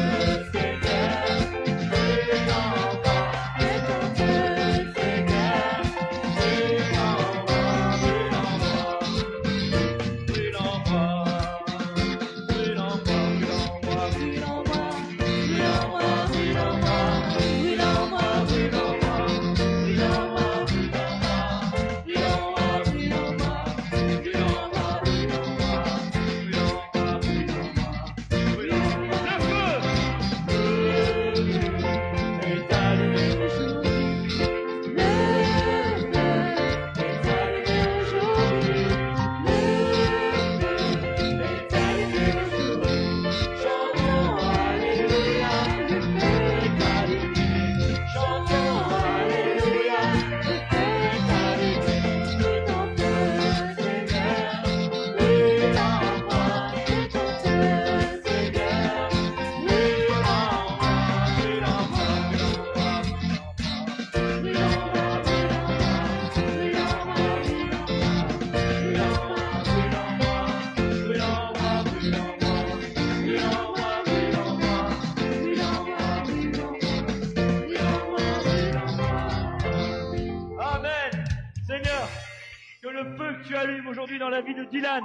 tu allumes aujourd'hui dans la vie de Dylan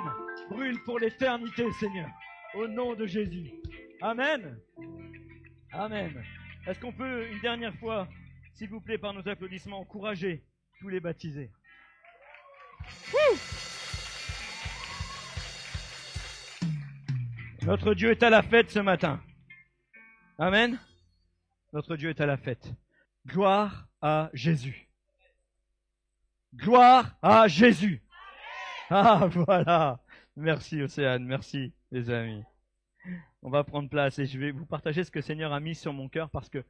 brûle pour l'éternité, Seigneur. Au nom de Jésus. Amen. Amen. Est-ce qu'on peut, une dernière fois, s'il vous plaît, par nos applaudissements, encourager tous les baptisés? Wouh! Notre Dieu est à la fête ce matin. Amen. Notre Dieu est à la fête. Gloire à Jésus. Gloire à Jésus. Ah, voilà. Merci Océane, merci les amis. On va prendre place et je vais vous partager ce que le Seigneur a mis sur mon cœur parce que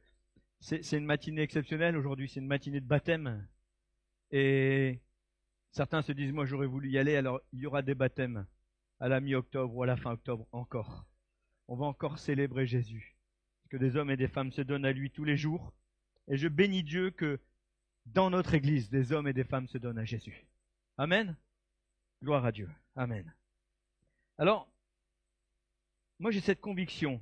c'est une matinée exceptionnelle aujourd'hui, c'est une matinée de baptême. Et certains se disent, moi j'aurais voulu y aller, alors il y aura des baptêmes à la mi-octobre ou à la fin octobre encore. On va encore célébrer Jésus. Que des hommes et des femmes se donnent à lui tous les jours. Et je bénis Dieu que dans notre Église, des hommes et des femmes se donnent à Jésus. Amen. Gloire à Dieu. Amen. Alors, moi j'ai cette conviction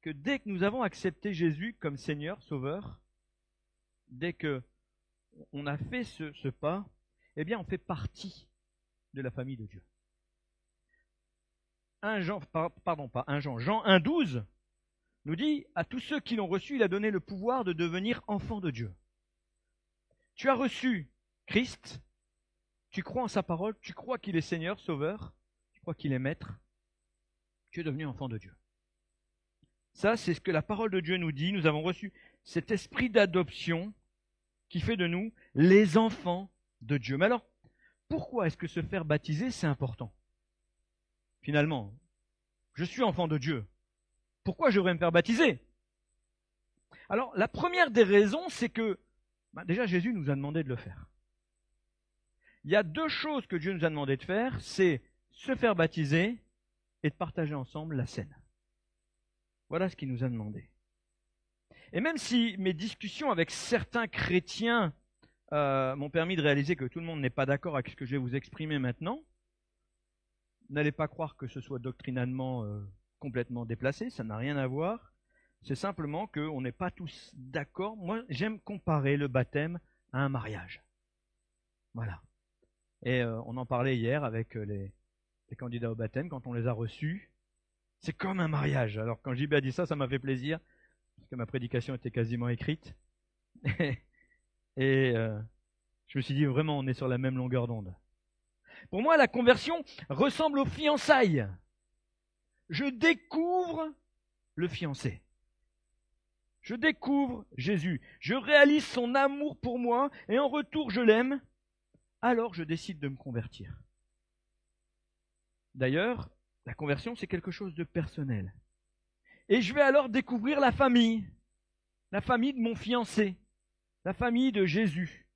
que dès que nous avons accepté Jésus comme Seigneur, Sauveur, dès que on a fait ce pas, eh bien on fait partie de la famille de Dieu. Jean 1,12 nous dit, à tous ceux qui l'ont reçu, il a donné le pouvoir de devenir enfants de Dieu. Tu as reçu Christ, tu crois en sa parole, tu crois qu'il est Seigneur, Sauveur, tu crois qu'il est Maître, tu es devenu enfant de Dieu. Ça, c'est ce que la parole de Dieu nous dit. Nous avons reçu cet esprit d'adoption qui fait de nous les enfants de Dieu. Mais alors, pourquoi est-ce que se faire baptiser, c'est important? Finalement, je suis enfant de Dieu. Pourquoi je devrais me faire baptiser? Alors, la première des raisons, c'est que déjà Jésus nous a demandé de le faire. Il y a deux choses que Dieu nous a demandé de faire, c'est se faire baptiser et de partager ensemble la scène. Voilà ce qu'il nous a demandé. Et même si mes discussions avec certains chrétiens m'ont permis de réaliser que tout le monde n'est pas d'accord avec ce que je vais vous exprimer maintenant, n'allez pas croire que ce soit doctrinalement complètement déplacé, ça n'a rien à voir. C'est simplement qu'on n'est pas tous d'accord. Moi, j'aime comparer le baptême à un mariage. Voilà. Et on en parlait hier avec les candidats au baptême, quand on les a reçus. C'est comme un mariage. Alors quand JB a dit ça, ça m'a fait plaisir, parce que ma prédication était quasiment écrite. Et je me suis dit, vraiment, on est sur la même longueur d'onde. Pour moi, la conversion ressemble aux fiançailles. Je découvre le fiancé. Je découvre Jésus. Je réalise son amour pour moi et en retour, je l'aime. Alors, je décide de me convertir. D'ailleurs, la conversion, c'est quelque chose de personnel. Et je vais alors découvrir la famille de mon fiancé, la famille de Jésus.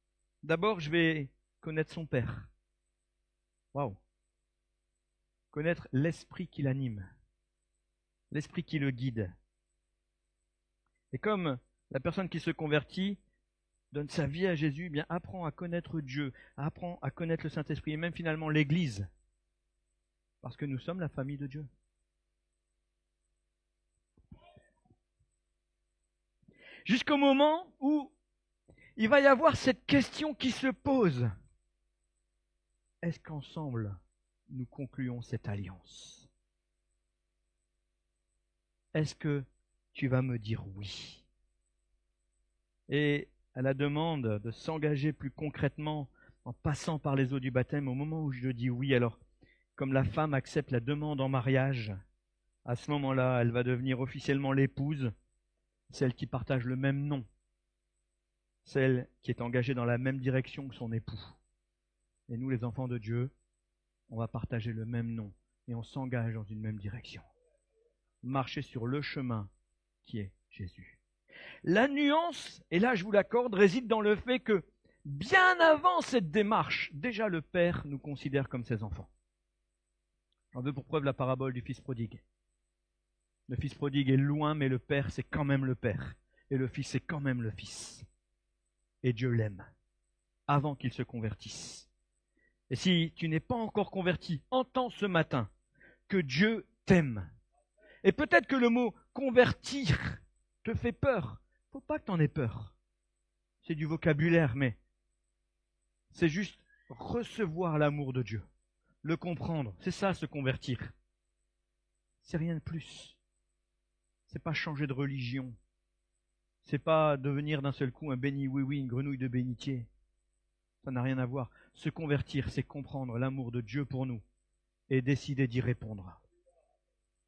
D'abord, je vais connaître son père. Waouh! Connaître l'esprit qui l'anime, l'esprit qui le guide. Et comme la personne qui se convertit donne sa vie à Jésus, eh bien apprend à connaître Dieu, apprend à connaître le Saint-Esprit et même finalement l'Église. Parce que nous sommes la famille de Dieu. Jusqu'au moment où il va y avoir cette question qui se pose. Est-ce qu'ensemble, nous concluons cette alliance? Est-ce que tu vas me dire oui? Et à la demande de s'engager plus concrètement en passant par les eaux du baptême, au moment où je dis oui, alors comme la femme accepte la demande en mariage, à ce moment-là, elle va devenir officiellement l'épouse, celle qui partage le même nom, celle qui est engagée dans la même direction que son époux. Et nous, les enfants de Dieu, on va partager le même nom et on s'engage dans une même direction. Marcher sur le chemin qui est Jésus. La nuance, et là je vous l'accorde, réside dans le fait que bien avant cette démarche, déjà le Père nous considère comme ses enfants. J'en veux pour preuve la parabole du fils prodigue. Le fils prodigue est loin, mais le Père, c'est quand même le Père. Et le Fils, c'est quand même le Fils. Et Dieu l'aime, avant qu'il se convertisse. Et si tu n'es pas encore converti, entends ce matin que Dieu t'aime. Et peut-être que le mot « convertir » te fait peur. Faut pas que tu en aies peur. C'est du vocabulaire, mais c'est juste recevoir l'amour de Dieu, le comprendre. C'est ça, se convertir. C'est rien de plus. C'est pas changer de religion. C'est pas devenir d'un seul coup un béni oui-oui, une grenouille de bénitier. Ça n'a rien à voir. Se convertir, c'est comprendre l'amour de Dieu pour nous et décider d'y répondre.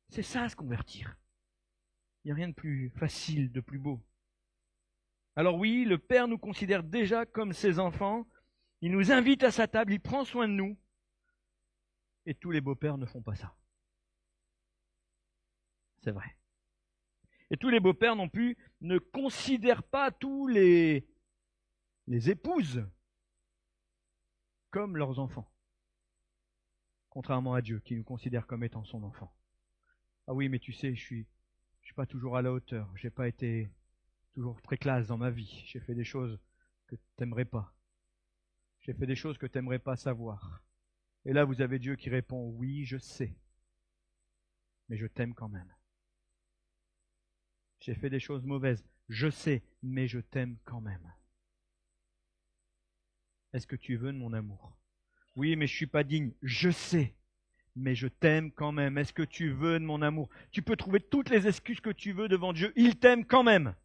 C'est ça, se convertir. Il n'y a rien de plus facile, de plus beau. Alors oui, le Père nous considère déjà comme ses enfants. Il nous invite à sa table, il prend soin de nous. Et tous les beaux-pères ne font pas ça. C'est vrai. Et tous les beaux-pères non plus ne considèrent pas tous les épouses comme leurs enfants. Contrairement à Dieu, qui nous considère comme étant son enfant. Ah oui, mais tu sais, je suis pas toujours à la hauteur. J'ai pas été toujours très classe dans ma vie. J'ai fait des choses que t'aimerais pas. J'ai fait des choses que t'aimerais pas savoir. Et là, vous avez Dieu qui répond, oui, je sais, mais je t'aime quand même. J'ai fait des choses mauvaises, je sais, mais je t'aime quand même. Est-ce que tu veux de mon amour? Oui, mais je suis pas digne, je sais, mais je t'aime quand même. Est-ce que tu veux de mon amour? Tu peux trouver toutes les excuses que tu veux devant Dieu, il t'aime quand même.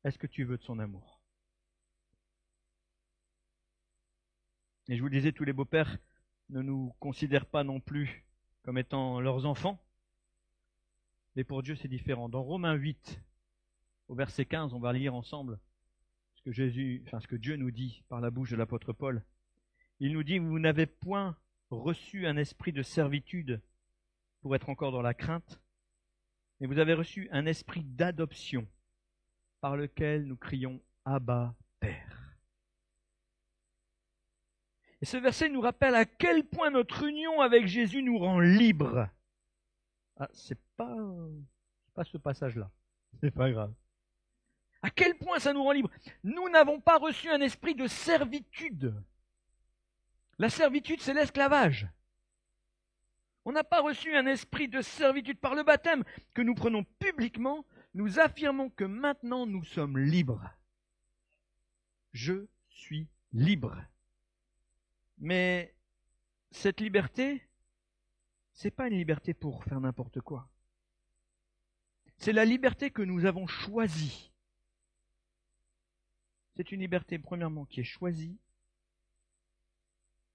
Est-ce que tu veux de son amour? Et je vous le disais, tous les beaux-pères ne nous considèrent pas non plus comme étant leurs enfants. Mais pour Dieu, c'est différent. Dans Romains 8, au verset 15, on va lire ensemble ce que Dieu nous dit par la bouche de l'apôtre Paul. Il nous dit, vous n'avez point reçu un esprit de servitude pour être encore dans la crainte, mais vous avez reçu un esprit d'adoption par lequel nous crions Abba, Père. Et ce verset nous rappelle à quel point notre union avec Jésus nous rend libres. Ah, c'est pas ce passage-là. C'est pas grave. À quel point ça nous rend libres. Nous n'avons pas reçu un esprit de servitude. La servitude, c'est l'esclavage. On n'a pas reçu un esprit de servitude par le baptême que nous prenons publiquement. Nous affirmons que maintenant nous sommes libres. Je suis libre. Mais cette liberté, c'est pas une liberté pour faire n'importe quoi. C'est la liberté que nous avons choisie. C'est une liberté, premièrement, qui est choisie,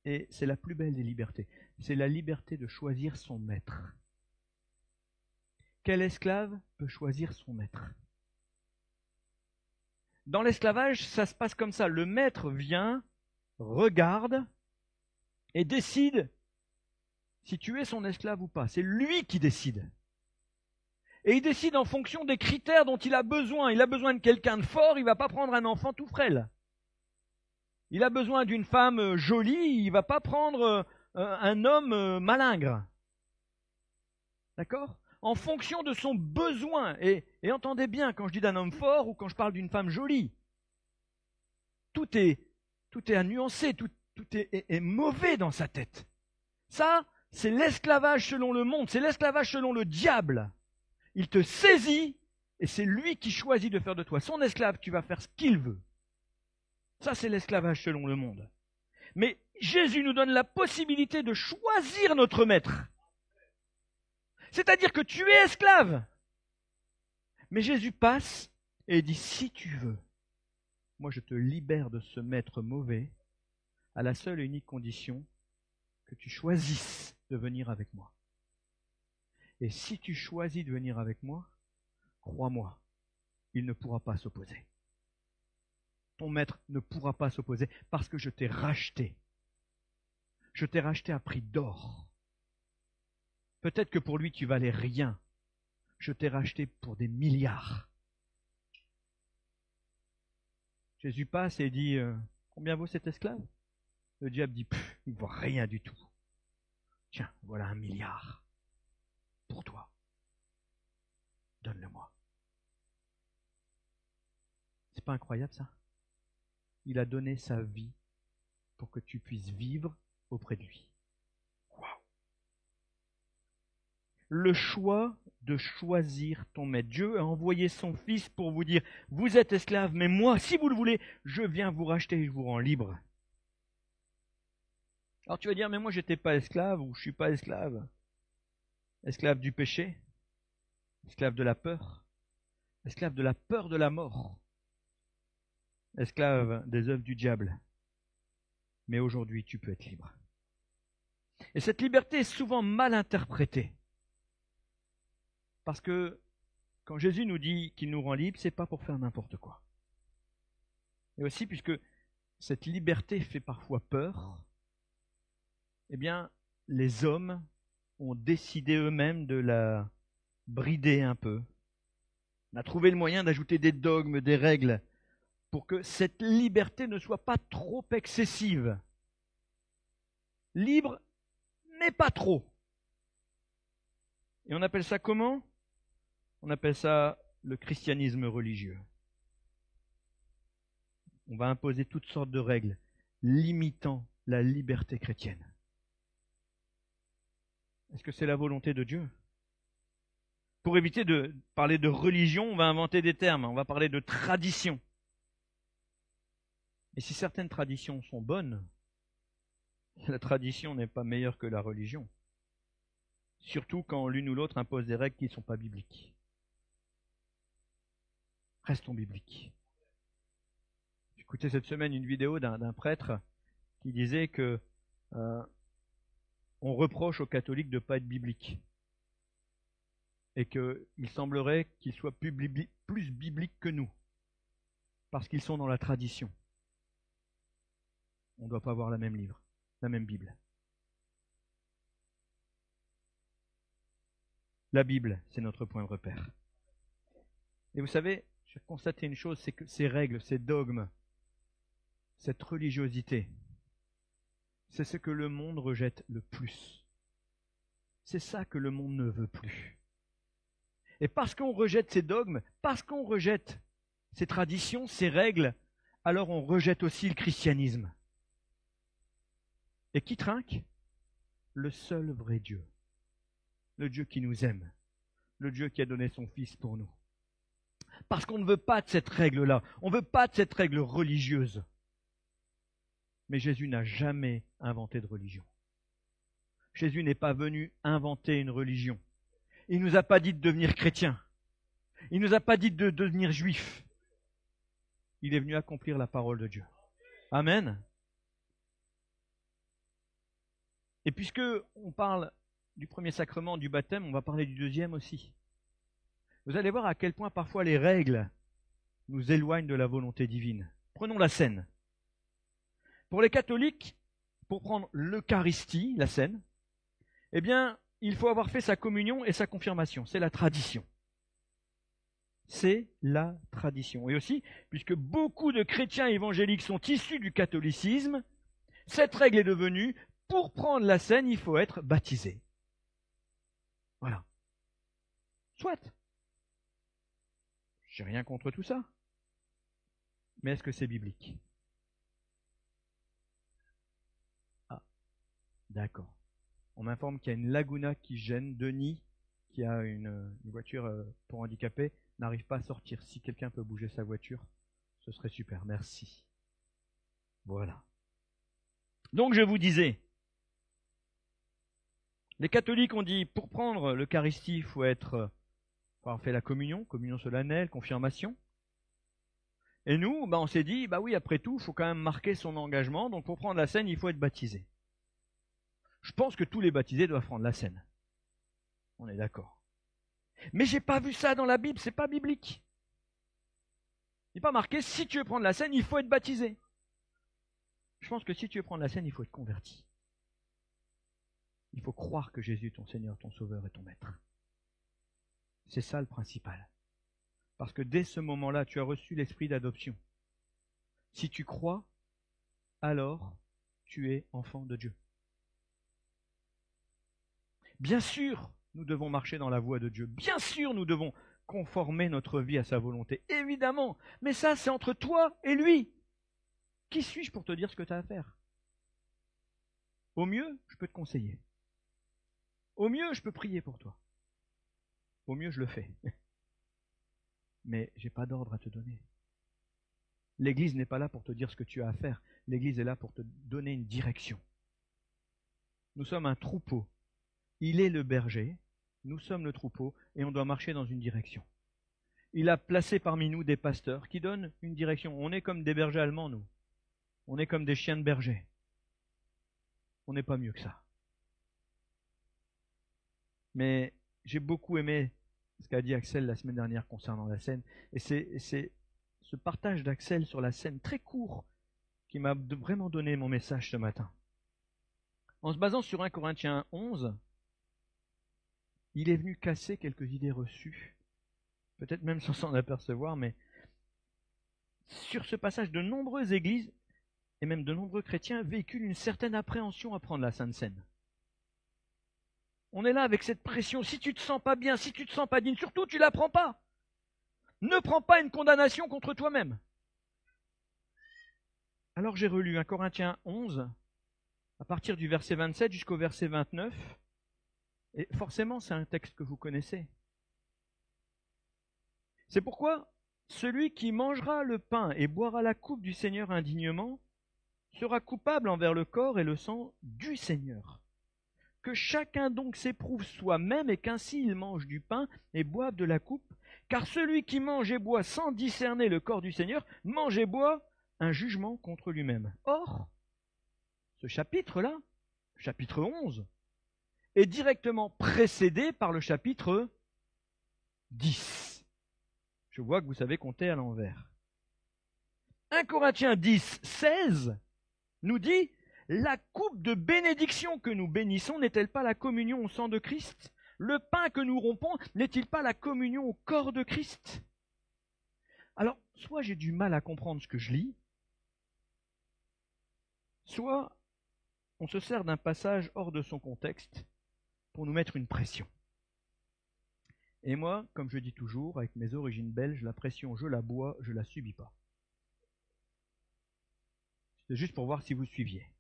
et c'est la plus belle des libertés. C'est la liberté de choisir son maître. Quel esclave peut choisir son maître? Dans l'esclavage, ça se passe comme ça. Le maître vient, regarde, et décide si tu es son esclave ou pas. C'est lui qui décide. Et il décide en fonction des critères dont il a besoin. Il a besoin de quelqu'un de fort, il ne va pas prendre un enfant tout frêle. Il a besoin d'une femme jolie, il ne va pas prendre un homme malingre. D'accord? En fonction de son besoin. Et entendez bien, quand je dis d'un homme fort ou quand je parle d'une femme jolie, tout est à nuancer, tout est mauvais dans sa tête. Ça, c'est l'esclavage selon le monde, c'est l'esclavage selon le diable. Il te saisit et c'est lui qui choisit de faire de toi son esclave, tu vas faire ce qu'il veut. Ça, c'est l'esclavage selon le monde. Mais Jésus nous donne la possibilité de choisir notre maître. C'est-à-dire que tu es esclave. Mais Jésus passe et dit, si tu veux, moi je te libère de ce maître mauvais, à la seule et unique condition que tu choisisses de venir avec moi. Et si tu choisis de venir avec moi, crois-moi, il ne pourra pas s'opposer. Ton maître ne pourra pas s'opposer parce que je t'ai racheté. Je t'ai racheté à prix d'or. Peut-être que pour lui tu valais rien. Je t'ai racheté pour des milliards. Jésus passe et dit, combien vaut cet esclave? Le diable dit, il ne vaut rien du tout. Tiens, voilà 1 milliard. Pour toi. Donne-le-moi. C'est pas incroyable ça? Il a donné sa vie pour que tu puisses vivre auprès de lui. Waouh! Le choix de choisir ton maître. Dieu a envoyé son Fils pour vous dire, vous êtes esclaves, mais moi, si vous le voulez, je viens vous racheter et je vous rends libre. Alors tu vas dire, mais moi j'étais pas esclave ou je suis pas esclave. Esclave du péché, esclave de la peur, esclave de la peur de la mort, esclave des œuvres du diable. Mais aujourd'hui, tu peux être libre. Et cette liberté est souvent mal interprétée. Parce que quand Jésus nous dit qu'il nous rend libres, c'est pas pour faire n'importe quoi. Et aussi, puisque cette liberté fait parfois peur, eh bien, les hommes ont décidé eux-mêmes de la brider un peu. On a trouvé le moyen d'ajouter des dogmes, des règles, pour que cette liberté ne soit pas trop excessive. Libre, mais pas trop. Et on appelle ça comment? On appelle ça le christianisme religieux. On va imposer toutes sortes de règles limitant la liberté chrétienne. Est-ce que c'est la volonté de Dieu? Pour éviter de parler de religion, on va inventer des termes, on va parler de tradition. Et si certaines traditions sont bonnes, la tradition n'est pas meilleure que la religion. Surtout quand l'une ou l'autre impose des règles qui ne sont pas bibliques. Restons bibliques. J'écoutais cette semaine une vidéo d'un prêtre qui disait que on reproche aux catholiques de ne pas être bibliques. Et qu'il semblerait qu'ils soient plus bibliques que nous. Parce qu'ils sont dans la tradition. On ne doit pas avoir la même livre, la même Bible. La Bible, c'est notre point de repère. Et vous savez, j'ai constaté une chose, c'est que ces règles, ces dogmes, cette religiosité, c'est ce que le monde rejette le plus. C'est ça que le monde ne veut plus. Et parce qu'on rejette ces dogmes, parce qu'on rejette ces traditions, ces règles, alors on rejette aussi le christianisme. Et qui trinque? Le seul vrai Dieu. Le Dieu qui nous aime. Le Dieu qui a donné son Fils pour nous. Parce qu'on ne veut pas de cette règle-là. On ne veut pas de cette règle religieuse. Mais Jésus n'a jamais inventé de religion. Jésus n'est pas venu inventer une religion. Il ne nous a pas dit de devenir chrétien. Il ne nous a pas dit de devenir juif. Il est venu accomplir la parole de Dieu. Amen. Et puisque on parle du premier sacrement, du baptême, on va parler du deuxième aussi. Vous allez voir à quel point parfois les règles nous éloignent de la volonté divine. Prenons la scène. Pour les catholiques, pour prendre l'Eucharistie, la scène, eh bien, il faut avoir fait sa communion et sa confirmation. C'est la tradition. C'est la tradition. Et aussi, puisque beaucoup de chrétiens évangéliques sont issus du catholicisme, cette règle est devenue, pour prendre la scène, il faut être baptisé. Voilà. Soit. J'ai rien contre tout ça. Mais est-ce que c'est biblique? Ah, d'accord. On m'informe qu'il y a une Laguna qui gêne. Denis, qui a une voiture pour handicapés, n'arrive pas à sortir. Si quelqu'un peut bouger sa voiture, ce serait super. Merci. Voilà. Donc je vous disais, les catholiques ont dit, pour prendre l'Eucharistie, il faut avoir fait la communion solennelle, confirmation. Et nous, on s'est dit, oui, après tout, il faut quand même marquer son engagement, donc pour prendre la scène, il faut être baptisé. Je pense que tous les baptisés doivent prendre la scène. On est d'accord. Mais j'ai pas vu ça dans la Bible, c'est pas biblique. Il n'est pas marqué, si tu veux prendre la scène, il faut être baptisé. Je pense que si tu veux prendre la scène, il faut être converti. Il faut croire que Jésus est ton Seigneur, ton Sauveur et ton Maître. C'est ça le principal. Parce que dès ce moment-là, tu as reçu l'esprit d'adoption. Si tu crois, alors tu es enfant de Dieu. Bien sûr, nous devons marcher dans la voie de Dieu. Bien sûr, nous devons conformer notre vie à sa volonté. Évidemment. Mais ça, c'est entre toi et lui. Qui suis-je pour te dire ce que tu as à faire? Au mieux, je peux te conseiller. Au mieux, je peux prier pour toi. Au mieux, je le fais. Mais je n'ai pas d'ordre à te donner. L'Église n'est pas là pour te dire ce que tu as à faire. L'Église est là pour te donner une direction. Nous sommes un troupeau. Il est le berger, nous sommes le troupeau, et on doit marcher dans une direction. Il a placé parmi nous des pasteurs qui donnent une direction. On est comme des bergers allemands, nous. On est comme des chiens de berger. On n'est pas mieux que ça. Mais j'ai beaucoup aimé ce qu'a dit Axel la semaine dernière concernant la scène. Et c'est ce partage d'Axel sur la scène très court qui m'a vraiment donné mon message ce matin. En se basant sur 1 Corinthiens 11, il est venu casser quelques idées reçues, peut-être même sans s'en apercevoir, mais sur ce passage, de nombreuses églises et même de nombreux chrétiens véhiculent une certaine appréhension à prendre la Sainte Seine. On est là avec cette pression. Si tu te sens pas bien, si tu te sens pas digne, surtout tu la prends pas. Ne prends pas une condamnation contre toi-même. Alors j'ai relu 1 Corinthiens 11, à partir du verset 27 jusqu'au verset 29. Et forcément, c'est un texte que vous connaissez. C'est pourquoi celui qui mangera le pain et boira la coupe du Seigneur indignement sera coupable envers le corps et le sang du Seigneur. Que chacun donc s'éprouve soi-même et qu'ainsi il mange du pain et boive de la coupe, car celui qui mange et boit sans discerner le corps du Seigneur mange et boit un jugement contre lui-même. Or, ce chapitre-là, chapitre 11, est directement précédé par le chapitre 10. Je vois que vous savez compter à l'envers. 1 Corinthiens 10, 16 nous dit « La coupe de bénédiction que nous bénissons n'est-elle pas la communion au sang de Christ ? Le pain que nous rompons n'est-il pas la communion au corps de Christ ?» Alors, soit j'ai du mal à comprendre ce que je lis, soit on se sert d'un passage hors de son contexte pour nous mettre une pression. Et moi, comme je dis toujours, avec mes origines belges, la pression, je la bois, je la subis pas. C'est juste pour voir si vous suiviez.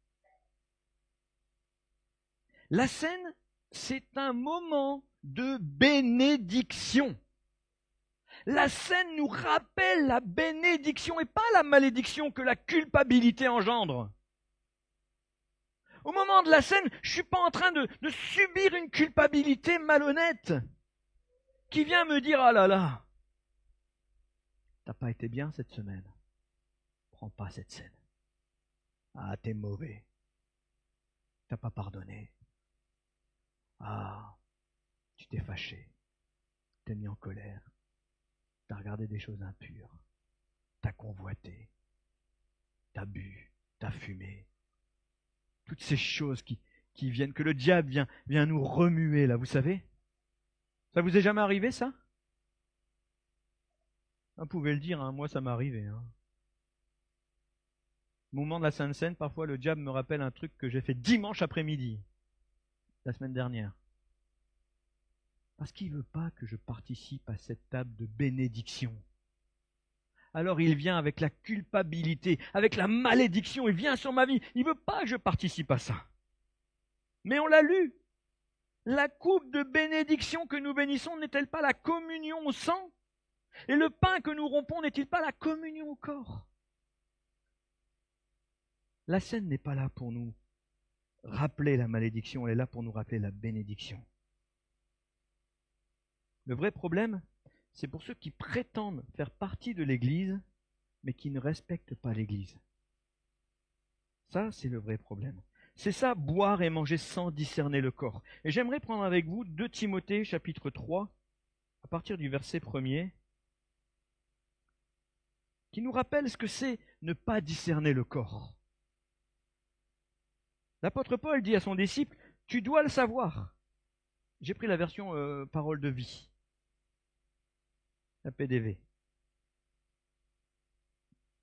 La scène, c'est un moment de bénédiction. La scène nous rappelle la bénédiction et pas la malédiction que la culpabilité engendre. Au moment de la scène, je ne suis pas en train de subir une culpabilité malhonnête qui vient me dire « Ah là là, t'as pas été bien cette semaine, prends pas cette scène. Ah, t'es mauvais, t'as pas pardonné. Ah, tu t'es fâché, t'es mis en colère, t'as regardé des choses impures, t'as convoité, t'as bu, t'as fumé. » Toutes ces choses qui viennent, que le diable vient nous remuer là, vous savez. Ça vous est jamais arrivé, ça? Vous pouvez le dire, hein, moi ça m'est arrivé. Hein. Au moment de la Sainte Seine, parfois le diable me rappelle un truc que j'ai fait dimanche après-midi, la semaine dernière. Parce qu'il ne veut pas que je participe à cette table de bénédiction. Alors il vient avec la culpabilité, avec la malédiction, il vient sur ma vie. Il ne veut pas que je participe à ça. Mais on l'a lu. La coupe de bénédiction que nous bénissons n'est-elle pas la communion au sang? Et le pain que nous rompons n'est-il pas la communion au corps? La scène n'est pas là pour nous rappeler la malédiction, elle est là pour nous rappeler la bénédiction. Le vrai problème, c'est pour ceux qui prétendent faire partie de l'Église, mais qui ne respectent pas l'Église. Ça, c'est le vrai problème. C'est ça, boire et manger sans discerner le corps. Et j'aimerais prendre avec vous 2 Timothée, chapitre 3, à partir du verset 1er, qui nous rappelle ce que c'est ne pas discerner le corps. L'apôtre Paul dit à son disciple, « Tu dois le savoir. » J'ai pris la version parole de vie, la PDV.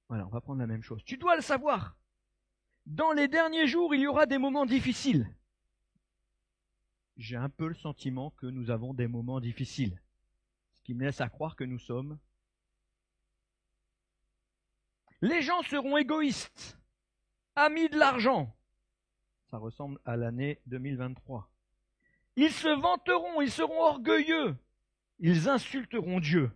Voilà, on va prendre la même chose. « Tu dois le savoir. Dans les derniers jours, il y aura des moments difficiles. » J'ai un peu le sentiment que nous avons des moments difficiles, ce qui me laisse à croire que nous sommes. Les gens seront égoïstes, amis de l'argent. Ça ressemble à l'année 2023. Ils se vanteront, ils seront orgueilleux, ils insulteront Dieu.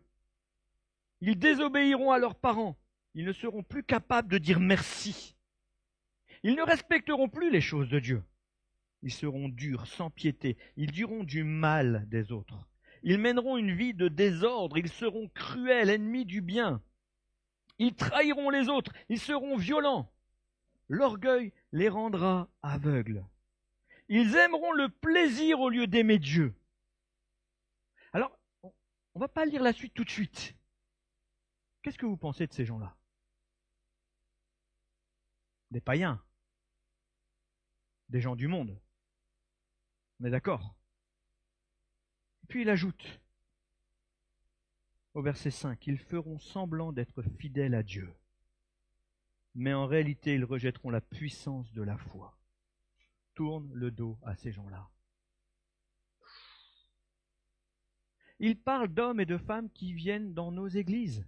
Ils désobéiront à leurs parents, ils ne seront plus capables de dire merci. Ils ne respecteront plus les choses de Dieu. Ils seront durs, sans piété. Ils diront du mal des autres. Ils mèneront une vie de désordre. Ils seront cruels, ennemis du bien. Ils trahiront les autres. Ils seront violents. L'orgueil les rendra aveugles. Ils aimeront le plaisir au lieu d'aimer Dieu. Alors, on ne va pas lire la suite tout de suite. Qu'est-ce que vous pensez de ces gens-là? Des païens. Des gens du monde. On est d'accord? Puis il ajoute, au verset 5, ils feront semblant d'être fidèles à Dieu, mais en réalité ils rejetteront la puissance de la foi. Tourne le dos à ces gens-là. Il parle d'hommes et de femmes qui viennent dans nos églises.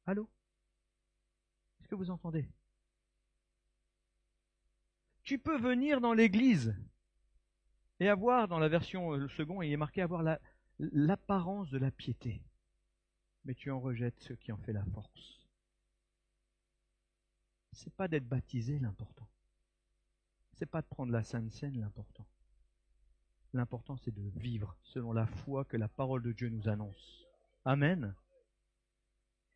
Allô? Est-ce que vous entendez? Tu peux venir dans l'église et avoir, dans la version seconde, il est marqué avoir l'apparence de la piété. Mais tu en rejettes ce qui en fait la force. C'est pas d'être baptisé l'important. C'est pas de prendre la Sainte Seine l'important. L'important c'est de vivre selon la foi que la parole de Dieu nous annonce. Amen.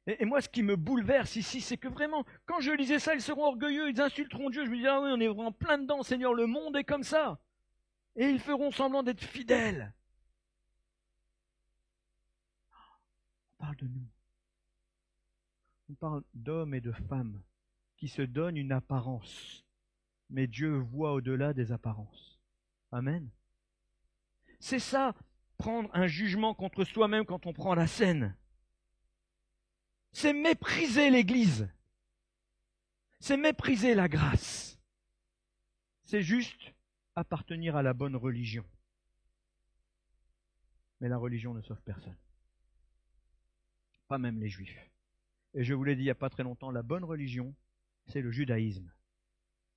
Et moi, ce qui me bouleverse ici, c'est que vraiment, quand je lisais ça, ils seront orgueilleux, ils insulteront Dieu. Je me disais, ah oui, on est vraiment plein dedans, Seigneur, le monde est comme ça. Et ils feront semblant d'être fidèles. On parle de nous. On parle d'hommes et de femmes qui se donnent une apparence. Mais Dieu voit au-delà des apparences. Amen. C'est ça, prendre un jugement contre soi-même quand on prend la scène. C'est mépriser l'Église. C'est mépriser la grâce. C'est juste appartenir à la bonne religion. Mais la religion ne sauve personne. Pas même les Juifs. Et je vous l'ai dit il n'y a pas très longtemps, la bonne religion, c'est le judaïsme.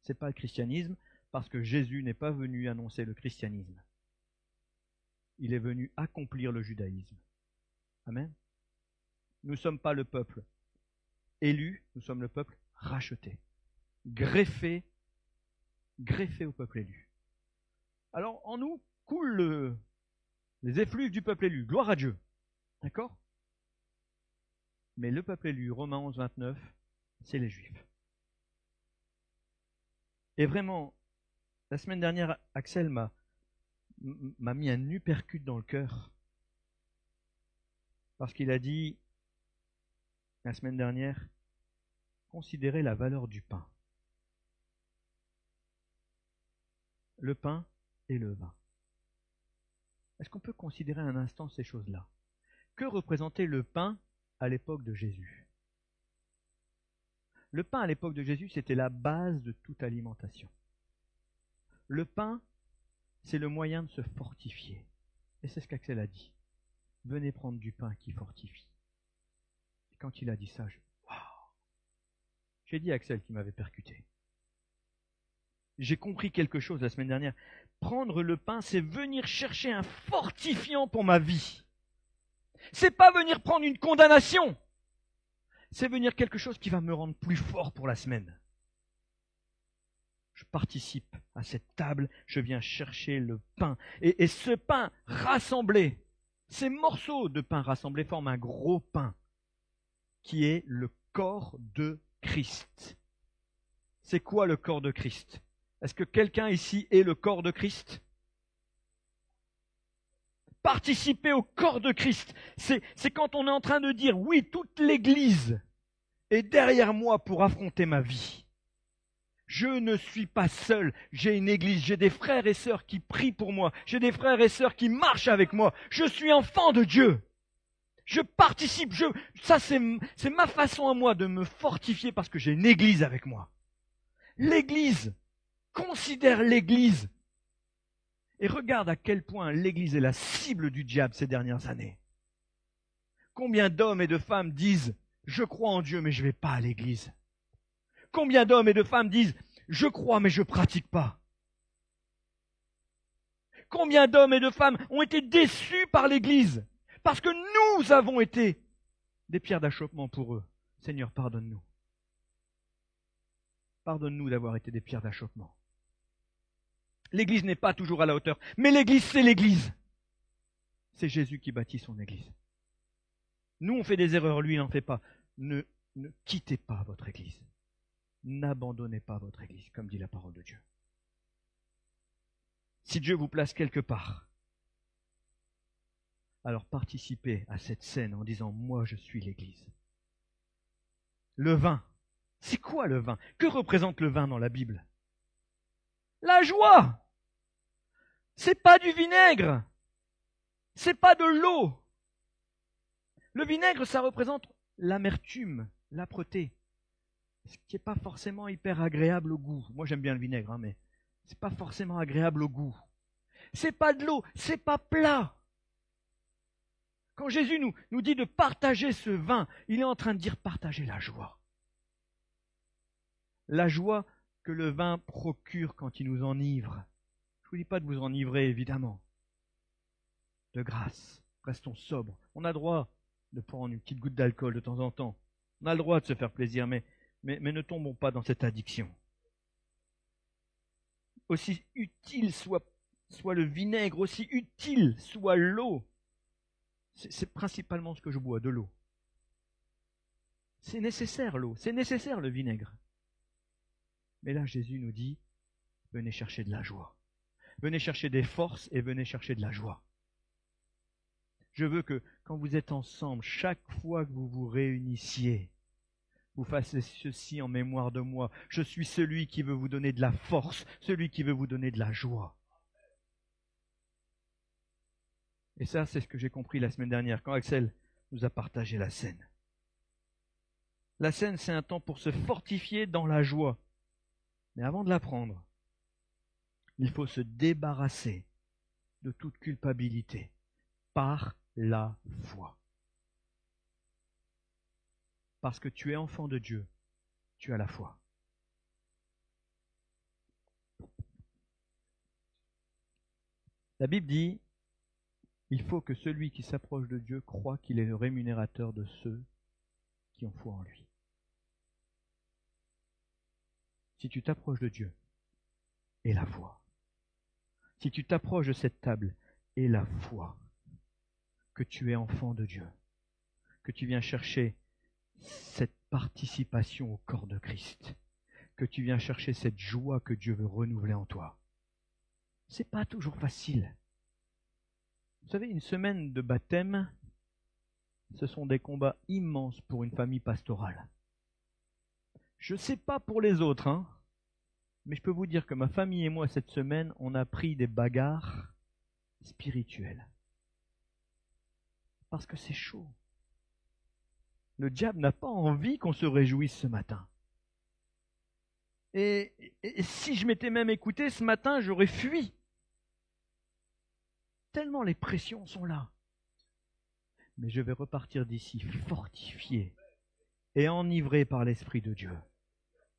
Ce n'est pas le christianisme, parce que Jésus n'est pas venu annoncer le christianisme. Il est venu accomplir le judaïsme. Amen. Nous ne sommes pas le peuple élu, nous sommes le peuple racheté, greffé au peuple élu. Alors en nous coulent les effluves du peuple élu, gloire à Dieu, d'accord? Mais le peuple élu, Romains 11, 29, c'est les Juifs. Et vraiment, la semaine dernière, Axel m'a mis un uppercut dans le cœur, parce qu'il a dit, la semaine dernière, considérez la valeur du pain. Le pain et le vin. Est-ce qu'on peut considérer un instant ces choses-là? Que représentait le pain à l'époque de Jésus? Le pain à l'époque de Jésus, c'était la base de toute alimentation. Le pain, c'est le moyen de se fortifier. Et c'est ce qu'Axel a dit. Venez prendre du pain qui fortifie. Quand il a dit ça, waouh! J'ai dit à Axel qui m'avait percuté. J'ai compris quelque chose la semaine dernière. Prendre le pain, c'est venir chercher un fortifiant pour ma vie. C'est pas venir prendre une condamnation. C'est venir quelque chose qui va me rendre plus fort pour la semaine. Je participe à cette table, je viens chercher le pain. Et ce pain rassemblé, ces morceaux de pain rassemblés forment un gros pain, qui est le corps de Christ. C'est quoi le corps de Christ? Est-ce que quelqu'un ici est le corps de Christ? Participer au corps de Christ, c'est quand on est en train de dire, oui, toute l'Église est derrière moi pour affronter ma vie. Je ne suis pas seul, j'ai une Église, j'ai des frères et sœurs qui prient pour moi, j'ai des frères et sœurs qui marchent avec moi, je suis enfant de Dieu. Je participe, ça c'est ma façon à moi de me fortifier parce que j'ai une Église avec moi. L'Église, considère l'Église. Et regarde à quel point l'Église est la cible du diable ces dernières années. Combien d'hommes et de femmes disent « Je crois en Dieu mais je ne vais pas à l'Église ». Combien d'hommes et de femmes disent « Je crois mais je ne pratique pas ». Combien d'hommes et de femmes ont été déçus par l'Église parce que nous avons été des pierres d'achoppement pour eux. Seigneur, pardonne-nous. Pardonne-nous d'avoir été des pierres d'achoppement. L'Église n'est pas toujours à la hauteur, mais l'Église, c'est l'Église. C'est Jésus qui bâtit son Église. Nous, on fait des erreurs, lui, il n'en fait pas. Ne quittez pas votre Église. N'abandonnez pas votre Église, comme dit la parole de Dieu. Si Dieu vous place quelque part, alors participez à cette scène en disant « Moi, je suis l'Église ». Le vin. C'est quoi le vin? Que représente le vin dans la Bible? La joie! C'est pas du vinaigre! C'est pas de l'eau! Le vinaigre, ça représente l'amertume, l'âpreté, ce qui n'est pas forcément hyper agréable au goût. Moi, j'aime bien le vinaigre, mais c'est pas forcément agréable au goût. C'est pas de l'eau, c'est pas plat. Quand Jésus nous dit de partager ce vin, il est en train de dire partager la joie. La joie que le vin procure quand il nous enivre. Je ne vous dis pas de vous enivrer, évidemment. De grâce, restons sobres. On a droit de prendre une petite goutte d'alcool de temps en temps. On a le droit de se faire plaisir, mais ne tombons pas dans cette addiction. Aussi utile soit le vinaigre, aussi utile soit l'eau. C'est principalement ce que je bois, de l'eau. C'est nécessaire l'eau, c'est nécessaire le vinaigre. Mais là, Jésus nous dit, venez chercher de la joie. Venez chercher des forces et venez chercher de la joie. Je veux que quand vous êtes ensemble, chaque fois que vous vous réunissiez, vous fassiez ceci en mémoire de moi. Je suis celui qui veut vous donner de la force, celui qui veut vous donner de la joie. Et ça, c'est ce que j'ai compris la semaine dernière, quand Axel nous a partagé la scène. La scène, c'est un temps pour se fortifier dans la joie. Mais avant de la prendre, il faut se débarrasser de toute culpabilité par la foi. Parce que tu es enfant de Dieu, tu as la foi. La Bible dit, il faut que celui qui s'approche de Dieu croie qu'il est le rémunérateur de ceux qui ont foi en lui. Si tu t'approches de Dieu, aie la foi. Si tu t'approches de cette table, aie la foi que tu es enfant de Dieu, que tu viens chercher cette participation au corps de Christ, que tu viens chercher cette joie que Dieu veut renouveler en toi. C'est pas toujours facile. Vous savez, une semaine de baptême, ce sont des combats immenses pour une famille pastorale. Je ne sais pas pour les autres, mais je peux vous dire que ma famille et moi, cette semaine, on a pris des bagarres spirituelles. Parce que c'est chaud. Le diable n'a pas envie qu'on se réjouisse ce matin. Et si je m'étais même écouté ce matin, j'aurais fui. Tellement les pressions sont là. Mais je vais repartir d'ici fortifié et enivré par l'Esprit de Dieu,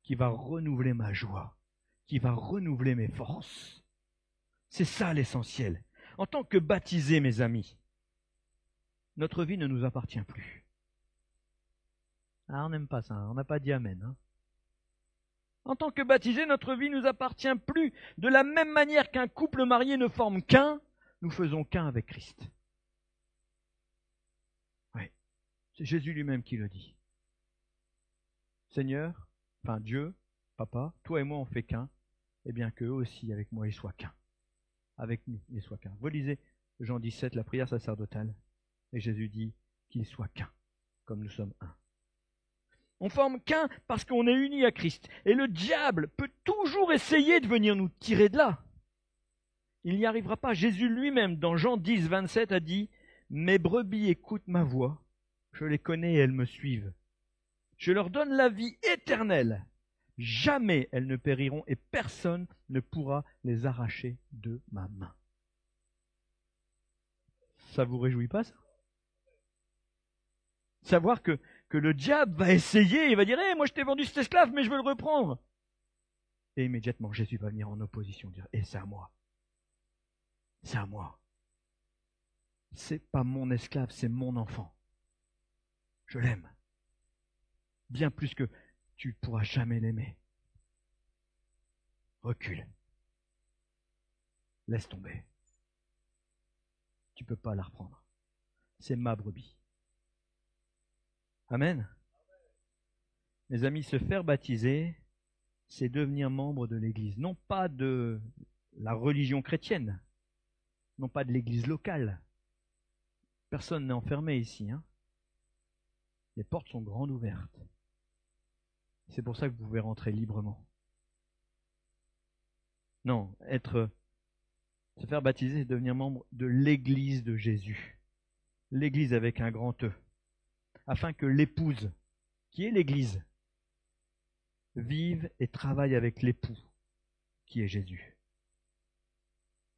qui va renouveler ma joie, qui va renouveler mes forces. C'est ça l'essentiel. En tant que baptisés, mes amis, notre vie ne nous appartient plus. Ah, on n'aime pas ça, on n'a pas dit amen. En tant que baptisés, notre vie ne nous appartient plus. De la même manière qu'un couple marié ne forme qu'un, nous faisons qu'un avec Christ. Oui, c'est Jésus lui-même qui le dit. Seigneur, enfin Dieu, Papa, toi et moi on fait qu'un, et bien qu'eux aussi avec moi ils soient qu'un. Avec nous ils soient qu'un. Relisez Jean 17, la prière sacerdotale, et Jésus dit qu'ils soient qu'un, comme nous sommes un. On forme qu'un parce qu'on est unis à Christ. Et le diable peut toujours essayer de venir nous tirer de là. Il n'y arrivera pas. Jésus lui-même, dans Jean 10, 27, a dit « Mes brebis écoutent ma voix, je les connais et elles me suivent. Je leur donne la vie éternelle. Jamais elles ne périront et personne ne pourra les arracher de ma main. » Ça vous réjouit pas, ça? Savoir que le diable va essayer, il va dire hey, « moi je t'ai vendu cet esclave, mais je veux le reprendre. » Et immédiatement, Jésus va venir en opposition, dire « Et c'est à moi. C'est à moi. C'est pas mon esclave, c'est mon enfant. Je l'aime. Bien plus que tu ne pourras jamais l'aimer. recule. Laisse tomber. Tu ne peux pas la reprendre. C'est ma brebis. Amen. Mes amis, se faire baptiser, c'est devenir membre de l'Église. Non pas de la religion chrétienne, non pas de l'Église locale. Personne n'est enfermé ici. Les portes sont grandes ouvertes. C'est pour ça que vous pouvez rentrer librement. Non, se faire baptiser, c'est devenir membre de l'Église de Jésus. L'Église avec un grand E. Afin que l'épouse, qui est l'Église, vive et travaille avec l'époux, qui est Jésus.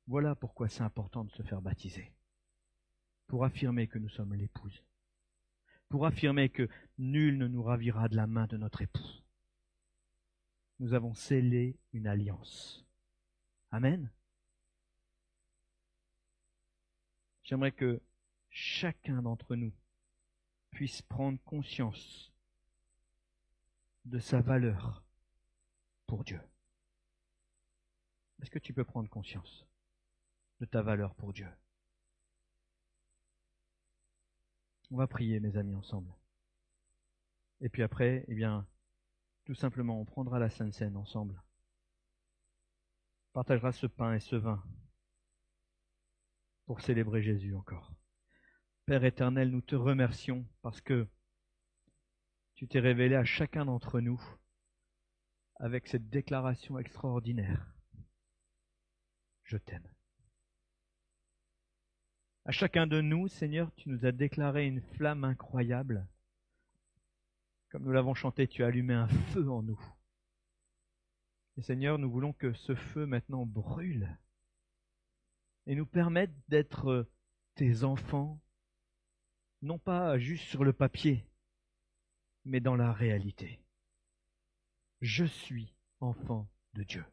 Voilà pourquoi c'est important de se faire baptiser. Pour affirmer que nous sommes l'épouse. Pour affirmer que nul ne nous ravira de la main de notre époux. Nous avons scellé une alliance. Amen. J'aimerais que chacun d'entre nous puisse prendre conscience de sa valeur pour Dieu. Est-ce que tu peux prendre conscience de ta valeur pour Dieu? On va prier, mes amis, ensemble. Et puis après, tout simplement, on prendra la Sainte Seine ensemble. On partagera ce pain et ce vin pour célébrer Jésus encore. Père éternel, nous te remercions parce que tu t'es révélé à chacun d'entre nous avec cette déclaration extraordinaire. Je t'aime. À chacun de nous, Seigneur, tu nous as déclaré une flamme incroyable. Comme nous l'avons chanté, tu as allumé un feu en nous. Et Seigneur, nous voulons que ce feu maintenant brûle et nous permette d'être tes enfants, non pas juste sur le papier, mais dans la réalité. Je suis enfant de Dieu.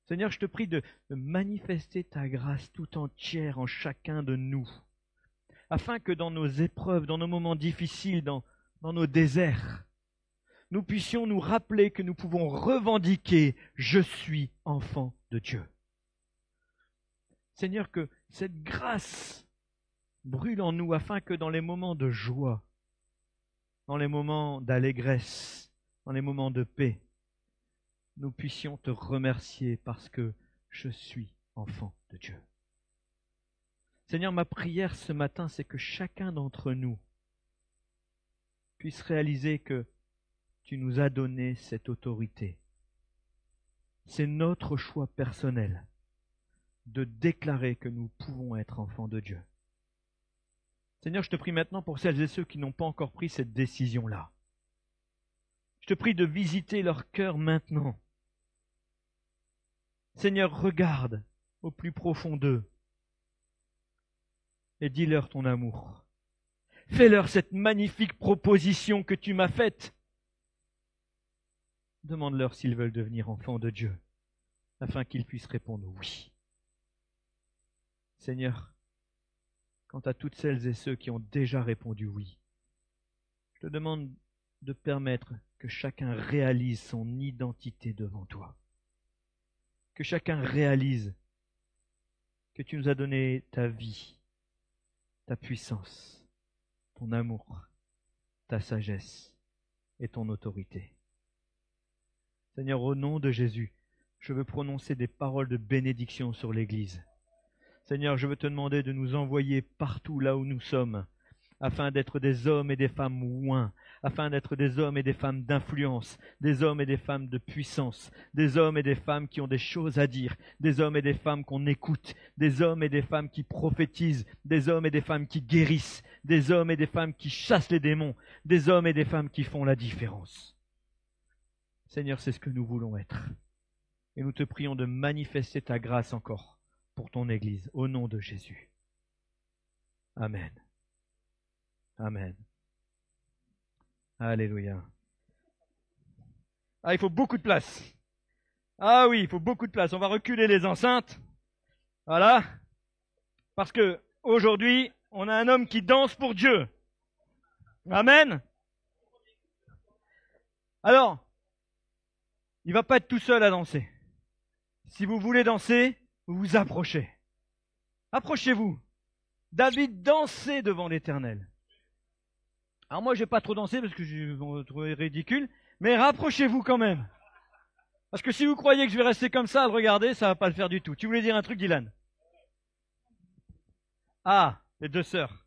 Seigneur, je te prie de manifester ta grâce tout entière en chacun de nous, afin que dans nos épreuves, dans nos moments difficiles, dans nos déserts, nous puissions nous rappeler que nous pouvons revendiquer « Je suis enfant de Dieu ». Seigneur, que cette grâce brûle en nous afin que dans les moments de joie, dans les moments d'allégresse, dans les moments de paix, nous puissions te remercier parce que je suis enfant de Dieu. Seigneur, ma prière ce matin, c'est que chacun d'entre nous puisse réaliser que tu nous as donné cette autorité. C'est notre choix personnel de déclarer que nous pouvons être enfants de Dieu. Seigneur, je te prie maintenant pour celles et ceux qui n'ont pas encore pris cette décision-là. Je te prie de visiter leur cœur maintenant. Seigneur, regarde au plus profond d'eux et dis-leur ton amour. Fais-leur cette magnifique proposition que tu m'as faite. Demande-leur s'ils veulent devenir enfants de Dieu, afin qu'ils puissent répondre oui. Seigneur, quant à toutes celles et ceux qui ont déjà répondu oui, je te demande de permettre que chacun réalise son identité devant toi. Que chacun réalise que tu nous as donné ta vie, ta puissance, ton amour, ta sagesse et ton autorité. Seigneur, au nom de Jésus, je veux prononcer des paroles de bénédiction sur l'Église. Seigneur, je veux te demander de nous envoyer partout là où nous sommes, afin d'être des hommes et des femmes oints, afin d'être des hommes et des femmes d'influence, des hommes et des femmes de puissance, des hommes et des femmes qui ont des choses à dire, des hommes et des femmes qu'on écoute, des hommes et des femmes qui prophétisent, des hommes et des femmes qui guérissent, des hommes et des femmes qui chassent les démons, des hommes et des femmes qui font la différence. Seigneur, c'est ce que nous voulons être. Et nous te prions de manifester ta grâce encore pour ton Église, au nom de Jésus. Amen. Amen. Alléluia. Ah, il faut beaucoup de place. Ah oui, il faut beaucoup de place. On va reculer les enceintes. Voilà. Parce que aujourd'hui, on a un homme qui danse pour Dieu. Amen. Alors, il va pas être tout seul à danser. Si vous voulez danser, vous vous approchez. Approchez-vous. David dansait devant l'Éternel. Alors moi, je vais pas trop danser parce que je vais me trouver ridicule, mais rapprochez-vous quand même. Parce que si vous croyez que je vais rester comme ça à le regarder, ça va pas le faire du tout. Tu voulais dire un truc, Dylan? Ah, les deux sœurs.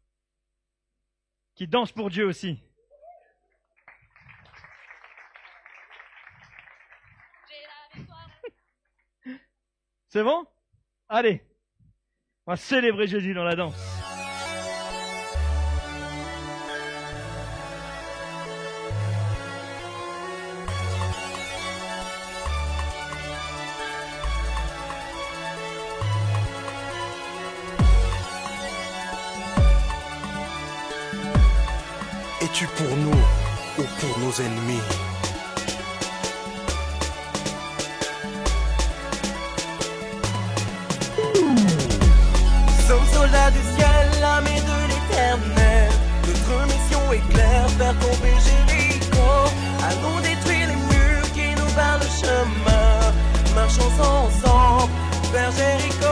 Qui dansent pour Dieu aussi. C'est bon? Allez, on va célébrer Jésus dans la danse. Es-tu pour nous ou pour nos ennemis? Sommes soldats du ciel, l'armée de l'Éternel. Notre mission est claire, faire tomber Jéricho. Allons détruire les murs qui nous barrent le chemin. Marchons ensemble vers Jéricho.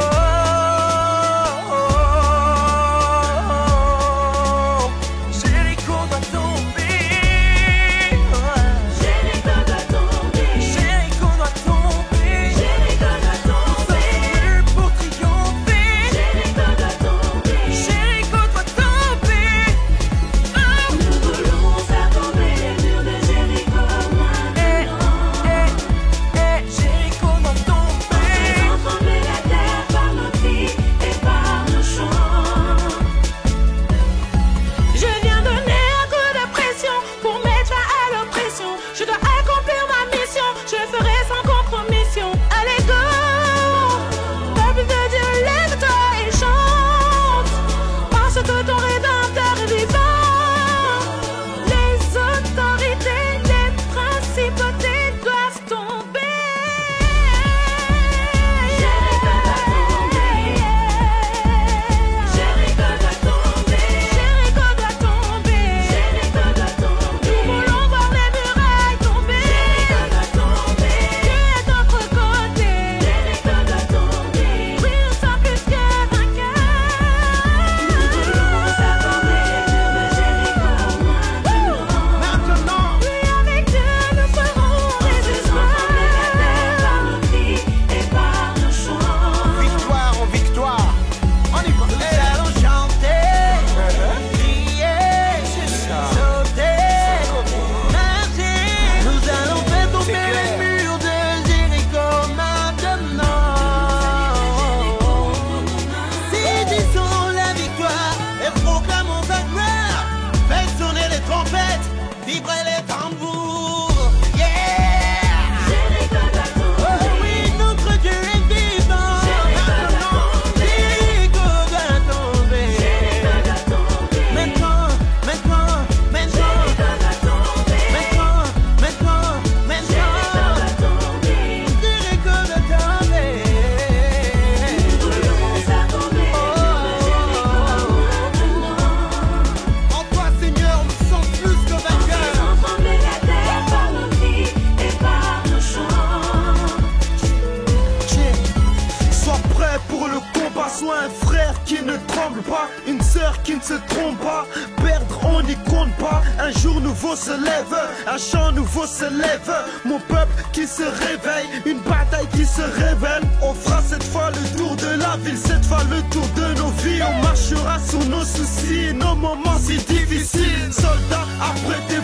Un chant nouveau se lève, mon peuple qui se réveille, une bataille qui se révèle. On fera cette fois le tour de la ville, cette fois le tour de nos vies. On marchera sur nos soucis, nos moments si difficiles. Soldats, apprêtez-vous.